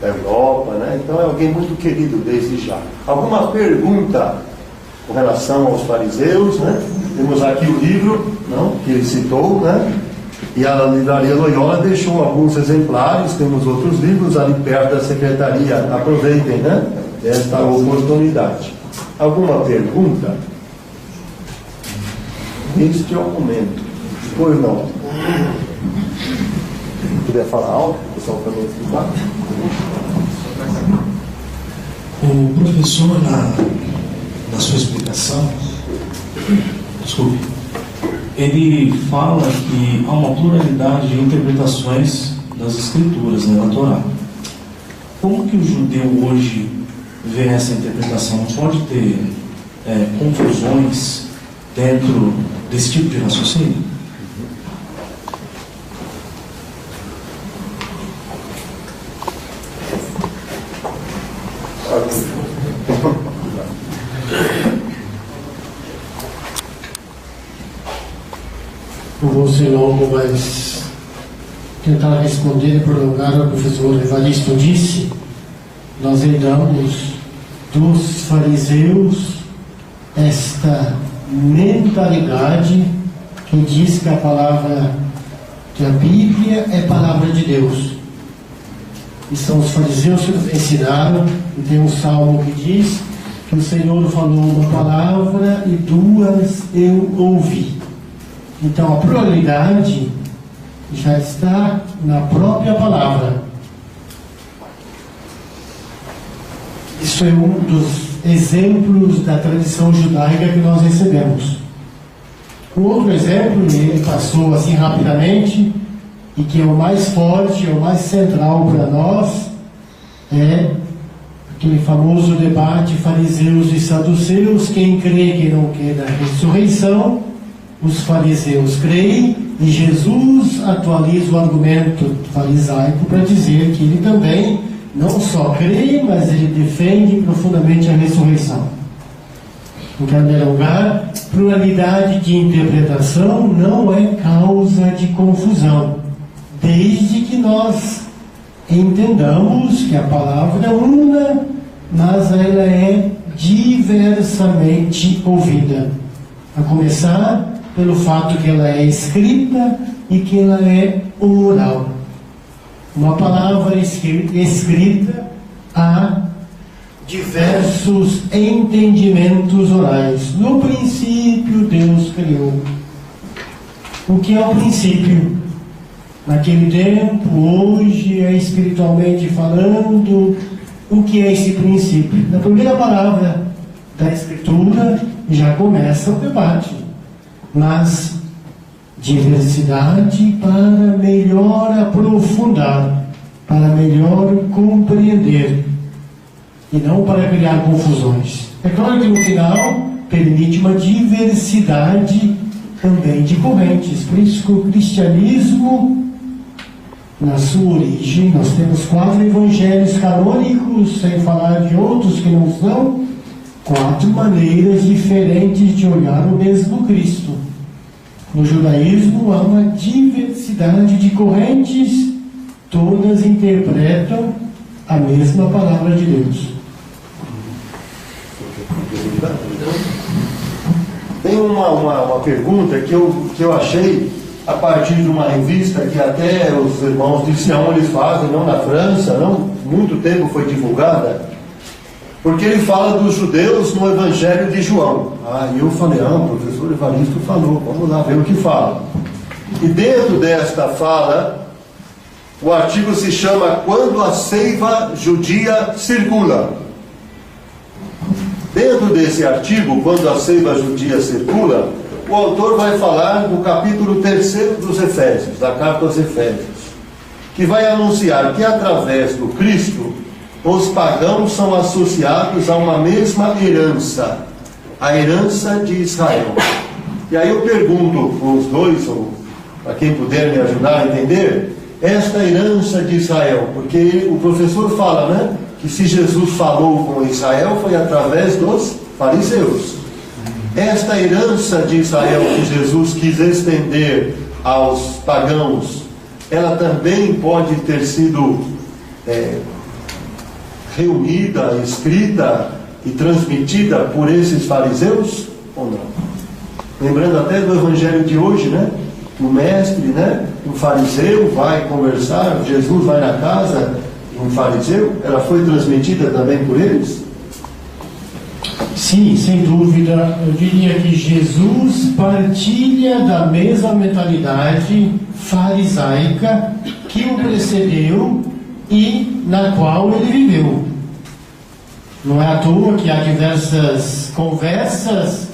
Da Europa, né? Então é alguém muito querido desde já. Alguma pergunta com relação aos fariseus, né? Temos aqui o livro, não? Que ele citou, né? E a Livraria Loyola deixou alguns exemplares, temos outros livros ali perto da secretaria. Aproveitem, né? Esta oportunidade. Alguma pergunta? Este é o momento. Pois não. Se puder falar alto, o pessoal também escutar. O professor, na sua explicação, desculpe, ele fala que há uma pluralidade de interpretações das escrituras, né, na Torá. Como que o judeu hoje vê essa interpretação? Não pode ter confusões dentro desse tipo de raciocínio? Não vou ser longo, mas tentar responder e prolongar o professor Evaristo disse. Nós herdamos dos fariseus esta mentalidade que diz que a palavra da Bíblia é palavra de Deus. E são os fariseus que nos ensinaram, e tem um salmo que diz que o Senhor falou uma palavra e duas eu ouvi. Então a pluralidade já está na própria palavra. Isso é um dos exemplos da tradição judaica que nós recebemos. Um outro exemplo, e ele passou assim rapidamente, e que é o mais forte, é o mais central para nós, é aquele famoso debate fariseus e saduceus, quem crê, quem não crê na ressurreição. Os fariseus creem, e Jesus atualiza o argumento farisaico para dizer que ele também não só crê, mas ele defende profundamente a ressurreição. Em primeiro lugar, pluralidade de interpretação não é causa de confusão, desde que nós entendamos que a palavra é una, mas ela é diversamente ouvida. A começar pelo fato que ela é escrita e que ela é oral. Uma palavra escrita, há diversos entendimentos orais. No princípio, Deus criou. O que é o princípio? Naquele tempo, hoje, espiritualmente falando, o que é esse princípio? Na primeira palavra da Escritura, já começa o debate. Mas diversidade para melhor aprofundar, para melhor compreender, e não para criar confusões. É claro que no final permite uma diversidade também de correntes. Por isso que o cristianismo na sua origem, nós temos 4 evangelhos canônicos, sem falar de outros que não são, 4 maneiras diferentes de olhar o mesmo Cristo. No judaísmo há uma diversidade de correntes, todas interpretam a mesma palavra de Deus. Tem uma pergunta que eu achei a partir de uma revista que até os irmãos de Sião eles fazem, não na França, não muito tempo foi divulgada, porque ele fala dos judeus no Evangelho de João. E eu falei, o professor Evaristo falou, vamos lá ver o que fala. E dentro desta fala, o artigo se chama Quando a Seiva Judia Circula. Dentro desse artigo, Quando a Seiva Judia Circula, o autor vai falar no capítulo 3º dos Efésios, da carta aos Efésios, que vai anunciar que através do Cristo, os pagãos são associados a uma mesma herança, a herança de Israel. E aí eu pergunto para os dois, ou para quem puder me ajudar a entender, esta herança de Israel, porque o professor fala, né, que se Jesus falou com Israel foi através dos fariseus. Esta herança de Israel que Jesus quis estender aos pagãos, ela também pode ter sido reunida, escrita e transmitida por esses fariseus ou não? Lembrando até do evangelho de hoje, né? O mestre, né? Um fariseu vai conversar, Jesus vai na casa de um fariseu, ela foi transmitida também por eles? Sim, sem dúvida. Eu diria que Jesus partilha da mesma mentalidade farisaica que o precedeu e na qual ele viveu. Não é à toa que há diversas conversas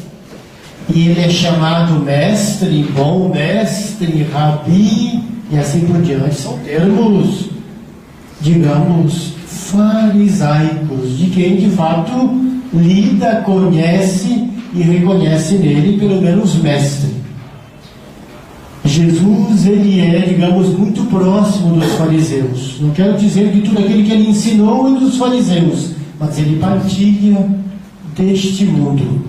e ele é chamado mestre, bom mestre, rabi e assim por diante. São termos, digamos, farisaicos, de quem de fato lida, conhece e reconhece nele pelo menos mestre. Jesus, ele é, digamos, muito próximo dos fariseus. Não quero dizer que tudo aquilo que ele ensinou é dos fariseus, mas ele partilha deste mundo.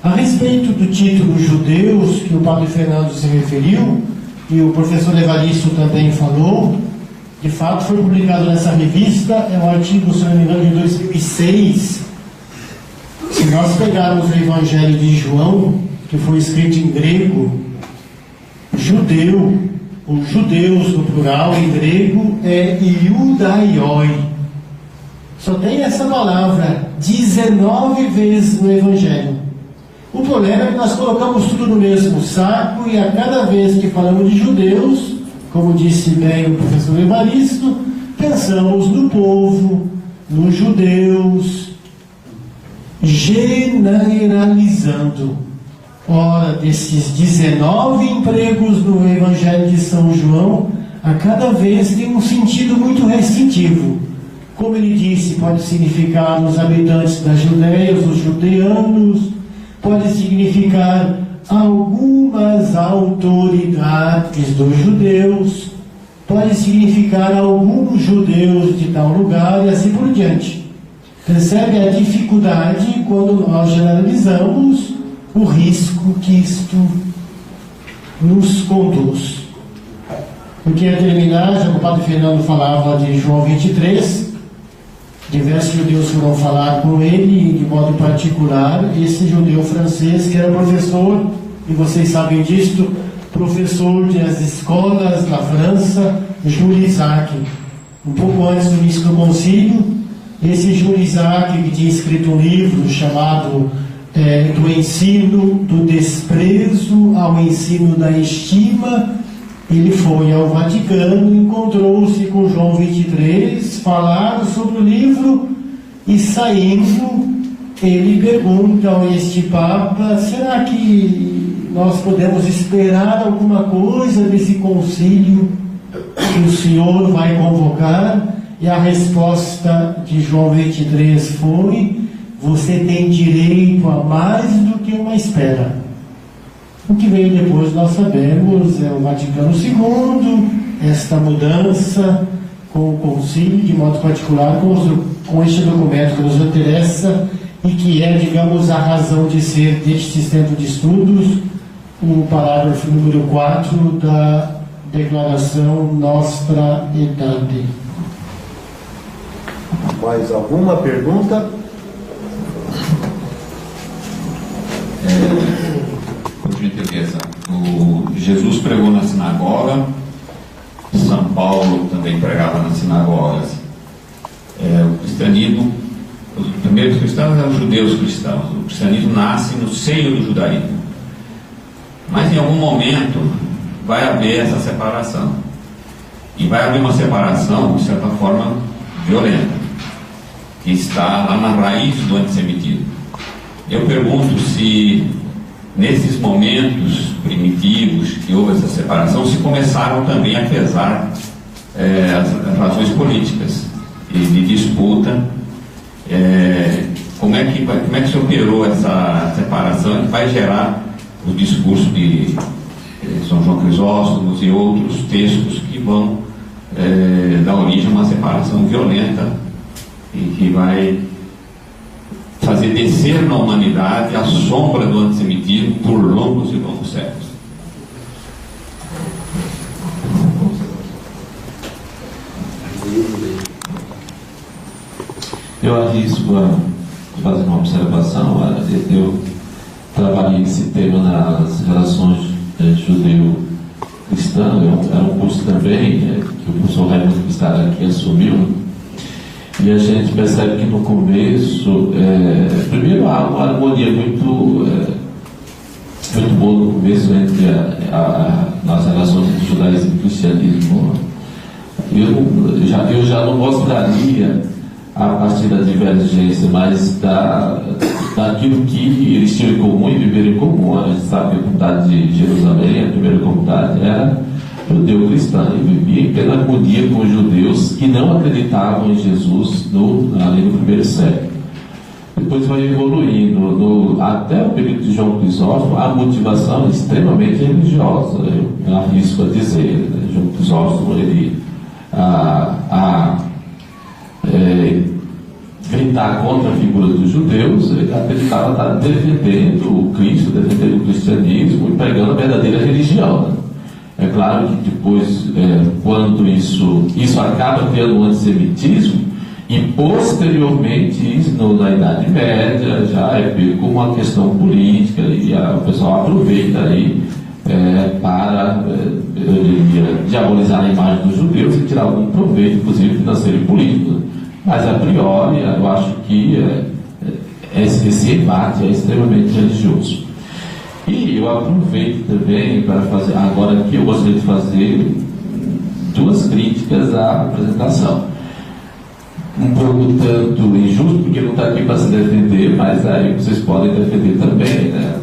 A respeito do título Judeus, que o padre Fernando se referiu, e o professor Evaristo também falou, de fato foi publicado nessa revista, é um artigo, se não me engano, de 2006. Se nós pegarmos o Evangelho de João, que foi escrito em grego, judeu, os judeus no plural em grego é Iudaioi. Só tem essa palavra 19 vezes no Evangelho. O problema é que nós colocamos tudo no mesmo saco e a cada vez que falamos de judeus, como disse bem o professor Evaristo, pensamos no povo, nos judeus, generalizando. Ora, desses 19 empregos no Evangelho de São João, a cada vez tem um sentido muito restritivo. Como ele disse, pode significar os habitantes da Judéia, os judeanos, pode significar algumas autoridades dos judeus, pode significar alguns judeus de tal lugar e assim por diante. Percebe a dificuldade quando nós generalizamos o risco que isto nos conduz. Eu quero terminar, já que o padre Fernando falava de João 23, diversos judeus foram falar com ele, de modo particular, esse judeu francês que era professor, e vocês sabem disto, professor das escolas na França, Jules Isaac. Um pouco antes do início do concílio, esse Jules Isaac, que tinha escrito um livro chamado do ensino do desprezo ao ensino da estima, ele foi ao Vaticano, encontrou-se com João 23, falaram sobre o livro e saindo, ele pergunta a este Papa, será que nós podemos esperar alguma coisa desse concílio que o Senhor vai convocar? E a resposta de João 23 foi: você tem direito a mais do que uma espera. O que veio depois nós sabemos, é o Vaticano II, esta mudança com o concílio, de modo particular com este documento que nos interessa e que é, digamos, a razão de ser deste centro de estudos, o parágrafo número 4 da Declaração Nostra Aetate. Mais alguma pergunta? Por gentileza, Jesus pregou na sinagoga, São Paulo também pregava nas sinagogas. O cristianismo, os primeiros cristãos eram os judeus cristãos. O cristianismo nasce no seio do judaísmo. Mas em algum momento vai haver essa separação. E vai haver uma separação, de certa forma, violenta, que está lá na raiz do antissemitismo. Eu pergunto se nesses momentos primitivos que houve essa separação, se começaram também a pesar as razões políticas e de disputa. Como é que se operou essa separação que vai gerar o discurso de São João Crisóstomo e outros textos que vão dar origem a uma separação violenta e que vai fazer descer na humanidade a sombra do antissemitismo por longos e longos séculos. Eu arrisco a fazer uma observação. Eu trabalhei esse tema nas relações judeu-cristã. Era um curso também que o professor Raimundo que está aqui assumiu. E a gente percebe que no começo, primeiro há uma harmonia muito boa no começo entre nas relações entre judaísmo e cristianismo. Eu já não mostraria a partir da divergência, mas daquilo que eles tinham em comum e viveram em comum. A gente sabe que a comunidade de Jerusalém, a primeira comunidade, era judeu-cristã e vivia em plena harmonia com os judeus que não acreditavam em Jesus ali no primeiro século. Depois vai evoluindo. Até o período de João Crisóstomo, a motivação é extremamente religiosa, eu arrisco a dizer. João Crisóstomo, ele gritar contra a figura dos judeus, ele acreditava estar defendendo o Cristo, defendendo o cristianismo e pregando a verdadeira religião. É claro que depois, quando isso acaba criando um antissemitismo, e posteriormente, isso na Idade Média, já é pego como uma questão política, e o pessoal aproveita aí para, eu diria, diabolizar a imagem dos judeus e tirar algum proveito, inclusive financeiro e político. Mas, a priori, eu acho que esse embate é extremamente religioso. E eu aproveito também para fazer, agora aqui eu gostaria de fazer duas críticas à apresentação. Um pouco tanto injusto, porque não está aqui para se defender, mas aí vocês podem defender também, né?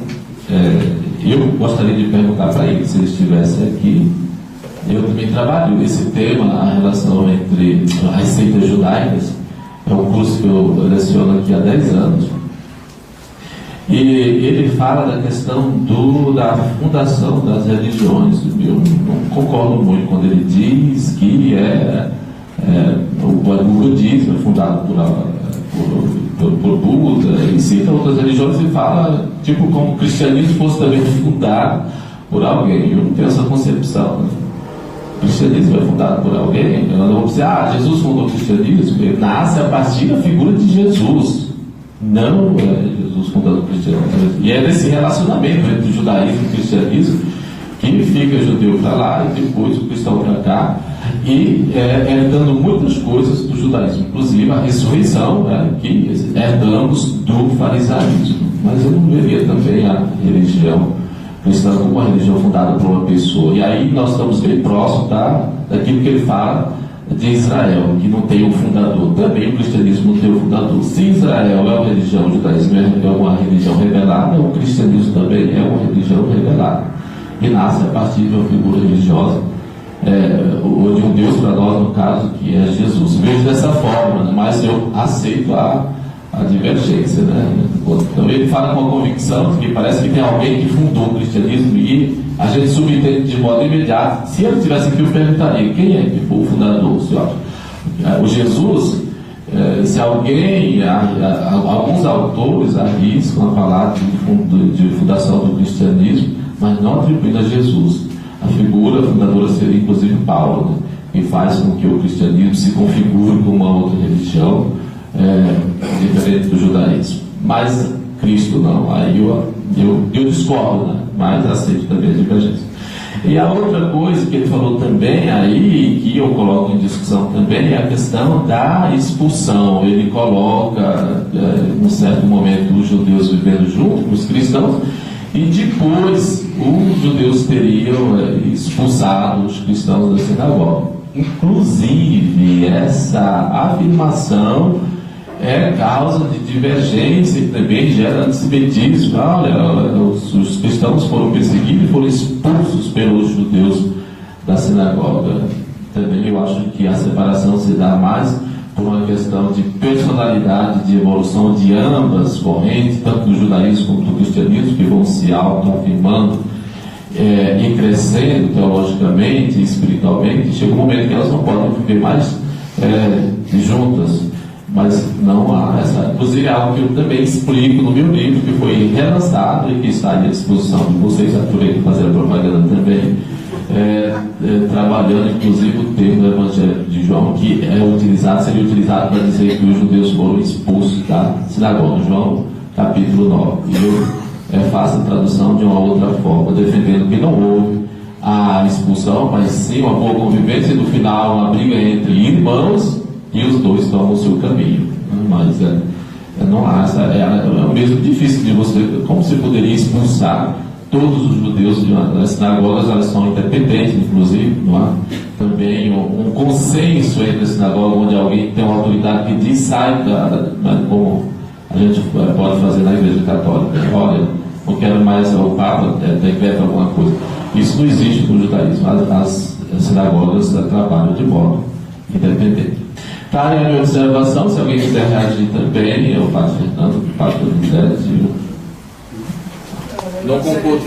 Eu gostaria de perguntar para eles, se eles estivessem aqui. Eu também trabalho esse tema, a relação entre as receitas judaicas. É um curso que eu leciono aqui há 10 anos. E ele fala da questão da fundação das religiões. Eu não concordo muito quando ele diz que o budismo é fundado por Buda, e cita outras religiões e fala como o cristianismo fosse também fundado por alguém. Eu não tenho essa concepção, né? O cristianismo é fundado por alguém. Eu não vou dizer, Jesus fundou o cristianismo. Ele nasce a partir da figura de Jesus, não Jesus fundando o cristianismo. E é nesse relacionamento entre o judaísmo e o cristianismo que fica judeu para lá e depois o cristão para cá, e herdando muitas coisas do judaísmo, inclusive a ressurreição, que herdamos do farisaísmo. Mas eu não veria também a religião cristã como uma religião fundada por uma pessoa. E aí nós estamos bem próximos daquilo que ele fala de Israel, que não tem um fundador. Também o cristianismo não tem um fundador. Se Israel é uma religião, o judaísmo é uma religião revelada, o cristianismo também é uma religião revelada, que nasce a partir de uma figura religiosa, ou de um Deus para nós, no caso, que é Jesus. Vejo dessa forma, mas eu aceito a a divergência, né? Então ele fala com a convicção de que parece que tem alguém que fundou o cristianismo e a gente subentende de modo imediato. Se ele estivesse aqui, eu perguntaria: quem é que foi o fundador, senhor? O Jesus, se alguém, alguns autores arriscam a falar de fundação do cristianismo, mas não atribuindo a Jesus. A figura fundadora seria inclusive Paulo, né? Que faz com que o cristianismo se configure como uma outra religião, diferente do judaísmo. Mas Cristo não. Aí eu discordo, né? Mas aceito também a divergência. E a outra coisa que ele falou também aí, que eu coloco em discussão também, é a questão da expulsão. Ele coloca, num certo momento, os judeus vivendo junto com os cristãos, e depois os judeus teriam expulsado os cristãos da sinagoga. Inclusive, essa afirmação é causa de divergência e também gera antissemitismo. Olha, os cristãos foram perseguidos e foram expulsos pelos judeus da sinagoga. Também eu acho que a separação se dá mais por uma questão de personalidade, de evolução de ambas correntes, tanto do judaísmo como do cristianismo, que vão se autoafirmando e crescendo teologicamente e espiritualmente. Chega um momento que elas não podem viver mais juntas. Mas não há essa. Inclusive, é algo que eu também explico no meu livro, que foi relançado e que está à disposição de vocês. Aturei de fazer a propaganda também, trabalhando inclusive o termo do Evangelho de João, que seria utilizado para dizer que os judeus foram expulsos da sinagoga. João capítulo 9. E eu faço a tradução de uma outra forma, defendendo que não houve a expulsão, mas sim uma boa convivência, e no final uma briga entre irmãos, e os dois tomam o seu caminho. Mas não há é mesmo difícil de você. Como você poderia expulsar todos os judeus das sinagogas? Elas são independentes, inclusive. Não há também um consenso entre a sinagoga, onde alguém tem uma autoridade que diz: sai, como a gente pode fazer na Igreja Católica. Olha, não quero mais o Papa, decreta alguma coisa. Isso não existe no judaísmo. As sinagogas trabalham de modo independente. Tá, é a minha observação. Se alguém quiser reagir também, eu faço Fernando, o pastor quiser. Não concordo.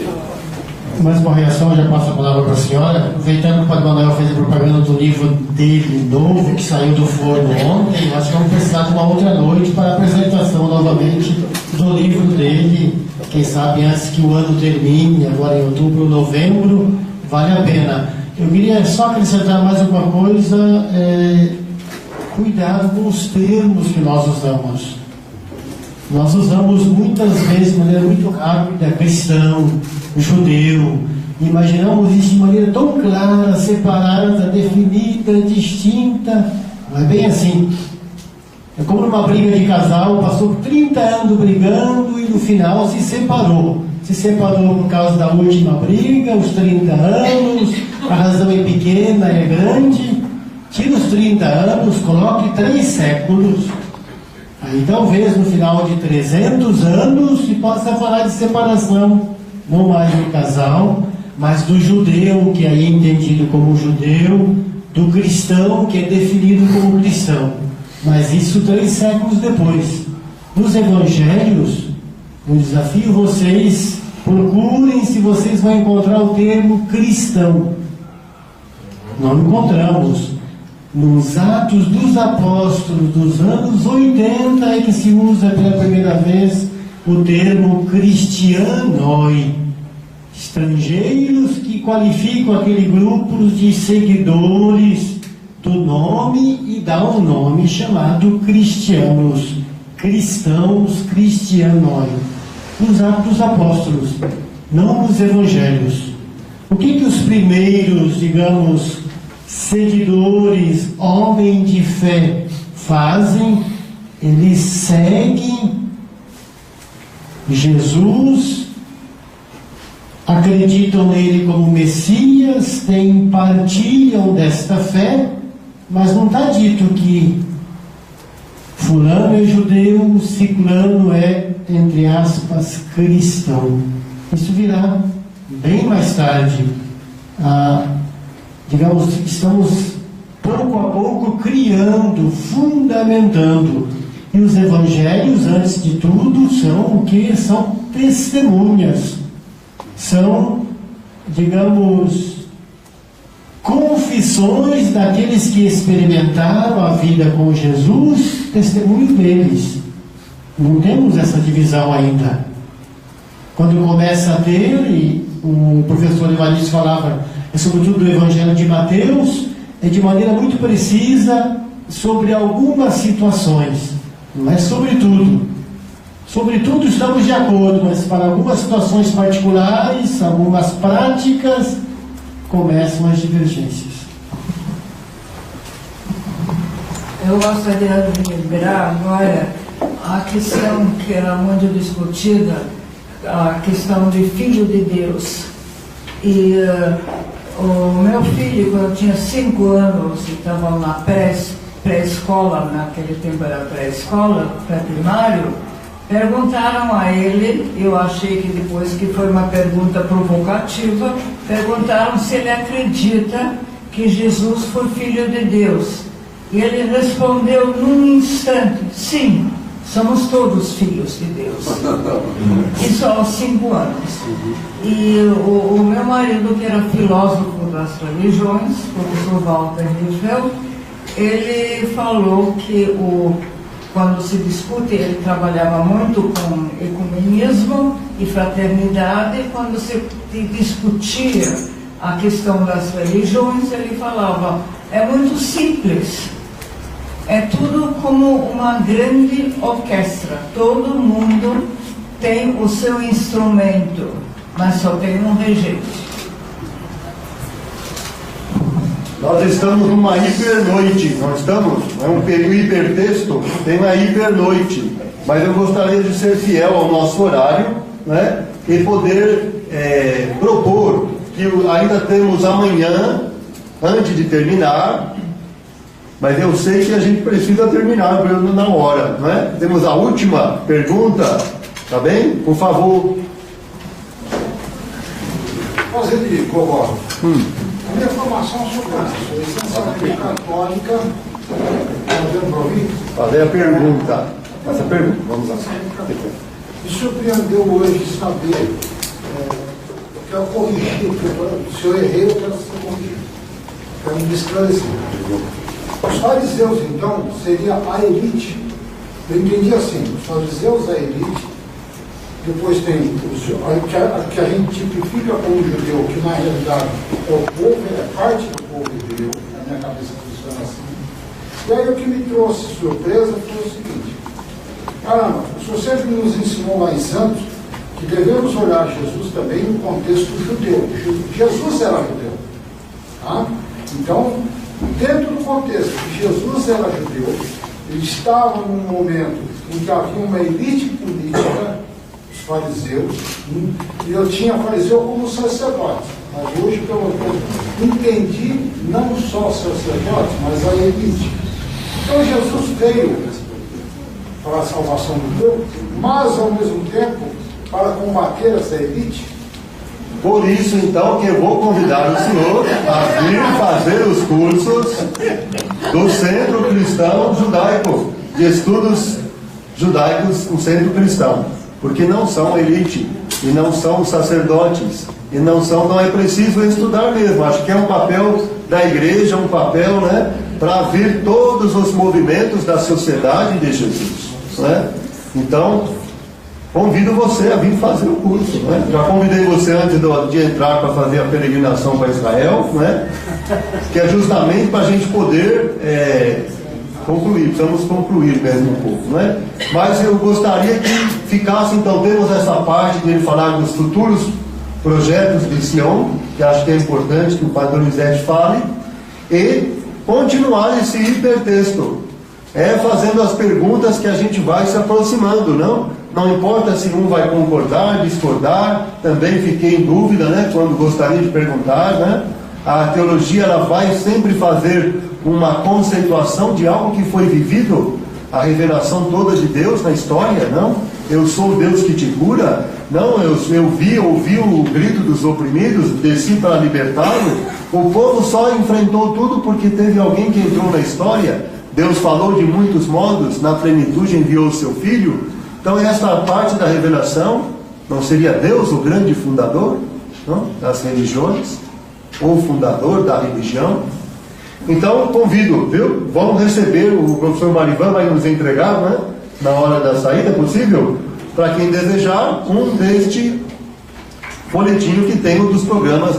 Mais uma reação, já passo a palavra para a senhora. Aproveitando que o Padre Manuel fez a propaganda do livro dele novo, que saiu do forno ontem, acho que vamos precisar de uma outra noite para a apresentação novamente do livro dele. Quem sabe antes que o ano termine, agora em outubro ou novembro, vale a pena. Eu queria só acrescentar mais alguma coisa. Cuidado com os termos que nós usamos. Nós usamos muitas vezes, de maneira muito rápida, cristão, judeu. Imaginamos isso de maneira tão clara, separada, definida, distinta. Não é bem assim. É como numa briga de casal, passou 30 anos brigando e no final se separou. Se separou por causa da última briga, os 30 anos, a razão é pequena, é grande. Tira os 30 anos, coloque 3 séculos. Aí talvez no final de 300 anos se possa falar de separação, não mais do casal, mas do judeu, que aí é entendido como judeu, do cristão, que é definido como cristão. Mas isso 3 séculos depois. Nos evangelhos, eu desafio vocês, procurem se vocês vão encontrar o termo cristão. Não encontramos. Nos Atos dos Apóstolos dos anos 80 é que se usa pela primeira vez o termo cristianoi. Estrangeiros que qualificam aquele grupo de seguidores do nome e dá um nome chamado cristianos, cristãos, cristianoi. Nos Atos dos Apóstolos, não nos Evangelhos. O que os primeiros, digamos, seguidores, homens de fé, fazem? Eles seguem Jesus, acreditam nele como Messias, partilham desta fé, mas não está dito que fulano é judeu, ciclano é, entre aspas, cristão. Isso virá bem mais tarde. Digamos, estamos pouco a pouco criando, fundamentando. E os evangelhos, antes de tudo, são o que? São testemunhas. São, digamos, confissões daqueles que experimentaram a vida com Jesus, testemunho deles. Não temos essa divisão ainda. Quando começa a ter, e o professor Evaristo falava, sobretudo do Evangelho de Mateus, é de maneira muito precisa sobre algumas situações, não é sobre tudo. Sobre tudo estamos de acordo, mas para algumas situações particulares, algumas práticas, começam as divergências. Eu gostaria de lembrar agora a questão que era muito discutida, a questão de filho de Deus. E o meu filho, quando tinha 5 anos, estava na pré-escola, naquele tempo era pré-escola, pré-primário, perguntaram a ele, eu achei que depois que foi uma pergunta provocativa, perguntaram se ele acredita que Jesus foi filho de Deus. E ele respondeu num instante, sim, somos todos filhos de Deus. Isso aos 5 anos. E o meu marido, que era filósofo das religiões, o professor Walter Hirschfeld, ele falou que quando se discute, ele trabalhava muito com ecumenismo e fraternidade. Quando se discutia a questão das religiões, ele falava, é muito simples. É tudo como uma grande orquestra. Todo mundo tem o seu instrumento, mas só tem um regente. Nós estamos numa hipernoite, não estamos? É um hipertexto, tem uma hipernoite. Mas eu gostaria de ser fiel ao nosso horário, né? E poder propor que ainda temos amanhã, antes de terminar, mas eu sei que a gente precisa terminar na hora, não é? Temos a última pergunta, tá bem? Por favor. Fazer de cobro. A minha formação sou essencialmente católica. Está dando para ouvir? Fazer a pergunta. Faça a pergunta, vamos lá. Me surpreendeu hoje saber que eu corrigi, se eu errei, eu quero ser corrigido. Quero me esclarecer. Os fariseus, então, seria a elite. Eu entendi assim, os fariseus, a elite. Depois tem que a gente tipifica como judeu, que na realidade é o povo, é parte do povo judeu, na minha cabeça funciona assim. E aí o que me trouxe surpresa foi o seguinte: caramba, o senhor sempre nos ensinou lá em Santos que devemos olhar Jesus também no contexto judeu. Jesus era judeu. Tá? Então, dentro do contexto que Jesus era judeu, ele estava num momento em que havia uma elite política, fariseus, e eu tinha fariseu como sacerdote, mas hoje pelo menos entendi não só sacerdote, mas a elite. Então Jesus veio para a salvação do povo, mas ao mesmo tempo para combater essa elite. Por isso então que eu vou convidar o senhor a vir fazer os cursos do Centro Cristão Judaico, de Estudos Judaicos, o Centro Cristão. Porque não são elite, e não são sacerdotes, e não é preciso estudar mesmo. Acho que é um papel da igreja, um papel, né, para vir todos os movimentos da sociedade de Jesus, né? Então, convido você a vir fazer o curso, né? Já convidei você antes de entrar para fazer a peregrinação para Israel, né? Que é justamente para a gente poder concluir, precisamos concluir mesmo um pouco, né? Mas eu gostaria que ficasse, então, temos essa parte de ele falar dos futuros projetos de Sião, que acho que é importante que o Padre Donizete fale, e continuar esse hipertexto, fazendo as perguntas que a gente vai se aproximando, não importa se um vai concordar, discordar, também fiquei em dúvida, né, quando gostaria de perguntar, né? A teologia, ela vai sempre fazer uma conceituação de algo que foi vivido, a revelação toda de Deus na história, não? Eu sou o Deus que te cura, não? Eu ouvi o grito dos oprimidos, desci para libertá-lo. O povo só enfrentou tudo porque teve alguém que entrou na história, Deus falou de muitos modos, na plenitude enviou o seu Filho. Então esta parte da revelação, não seria Deus o grande fundador, não? Das religiões, ou fundador da religião? Então convido, viu? Vamos receber, o professor Marivan vai nos entregar, né? Na hora da saída, possível? Para quem desejar, deste folhetinho que tem um dos programas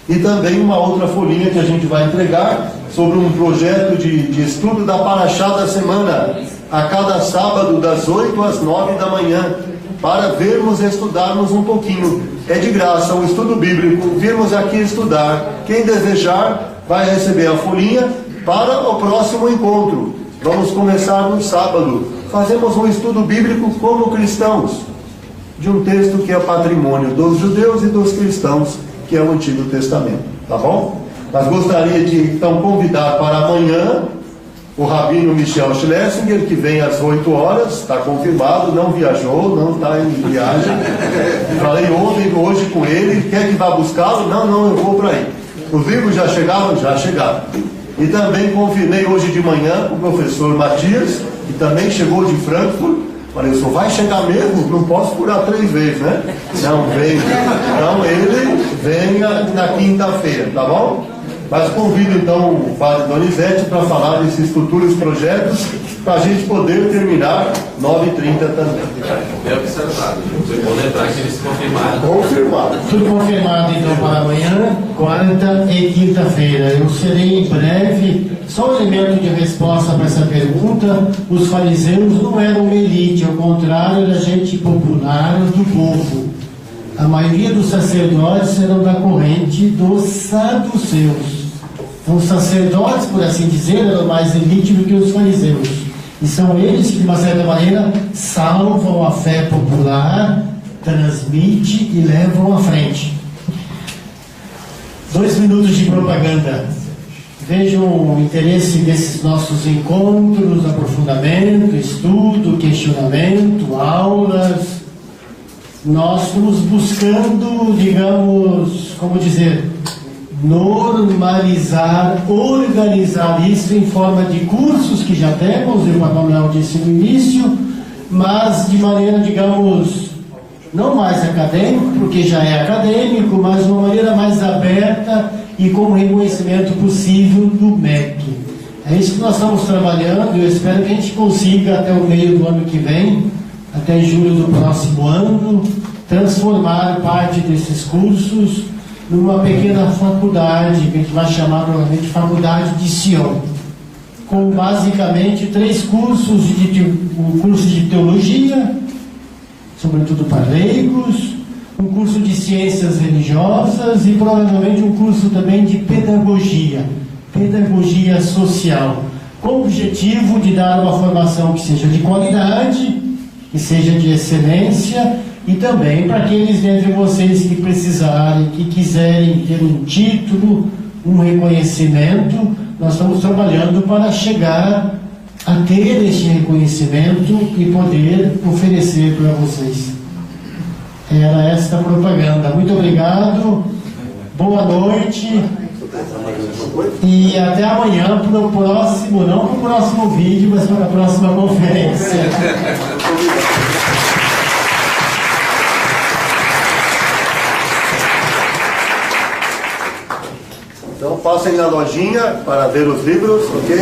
e também uma outra folhinha que a gente vai entregar sobre um projeto de estudo da Paraxá da semana, a cada sábado das 8 às 9 da manhã, para vermos e estudarmos um pouquinho. É de graça, um estudo bíblico, virmos aqui estudar. Quem desejar vai receber a folhinha para o próximo encontro. Vamos começar no sábado. Fazemos um estudo bíblico como cristãos, de um texto que é patrimônio dos judeus e dos cristãos, que é o Antigo Testamento, tá bom? Mas gostaria de então convidar para amanhã o Rabino Michel Schlesinger, que vem às 8 horas, está confirmado, não viajou, não está em viagem. Falei ontem, hoje com ele, quer que vá buscá-lo? Não, eu vou para aí. Os livros já chegaram? Já chegaram. E também confirmei hoje de manhã com o professor Matias, que também chegou de Frankfurt. Falei, o senhor vai chegar mesmo? Não posso furar 3 vezes, né? Não, vem. Então ele venha na quinta-feira, tá bom? Mas convido então o padre Donizete para falar desses futuros projetos, para a gente poder terminar 9h30 também. Bem observado, vou lembrar que eles confirmaram. Confirmado. Tudo confirmado então para amanhã, quarta e quinta-feira. Eu serei em breve. Só um elemento de resposta para essa pergunta: os fariseus não eram uma elite, ao contrário, era gente popular do povo. A maioria dos sacerdotes eram da corrente dos saduceus. Então, os sacerdotes, por assim dizer, eram mais elite do que os fariseus. E são eles que, de uma certa maneira, salvam a fé popular, transmitem e levam à frente. 2 minutos de propaganda. Vejam o interesse desses nossos encontros, aprofundamento, estudo, questionamento, aulas. Nós estamos buscando, digamos, como dizer, normalizar, organizar isso em forma de cursos que já temos, e o Papai Noel disse no início, mas de maneira, digamos, não mais acadêmico, porque já é acadêmico, mas de uma maneira mais aberta e com o reconhecimento possível do MEC. É isso que nós estamos trabalhando, e eu espero que a gente consiga até o meio do ano que vem, até julho do próximo ano, transformar parte desses cursos numa pequena faculdade, que a gente vai chamar provavelmente de Faculdade de Sion, com basicamente 3 cursos, um curso de teologia, sobretudo para leigos, um curso de ciências religiosas e provavelmente um curso também de pedagogia social, com o objetivo de dar uma formação que seja de qualidade, que seja de excelência, e também para aqueles dentre vocês que precisarem, que quiserem ter um título, um reconhecimento, nós estamos trabalhando para chegar a ter este reconhecimento e poder oferecer para vocês. Era esta propaganda. Muito obrigado, boa noite e até amanhã para o próximo, não para o próximo vídeo, mas para a próxima conferência. Então passem na lojinha para ver os livros, ok?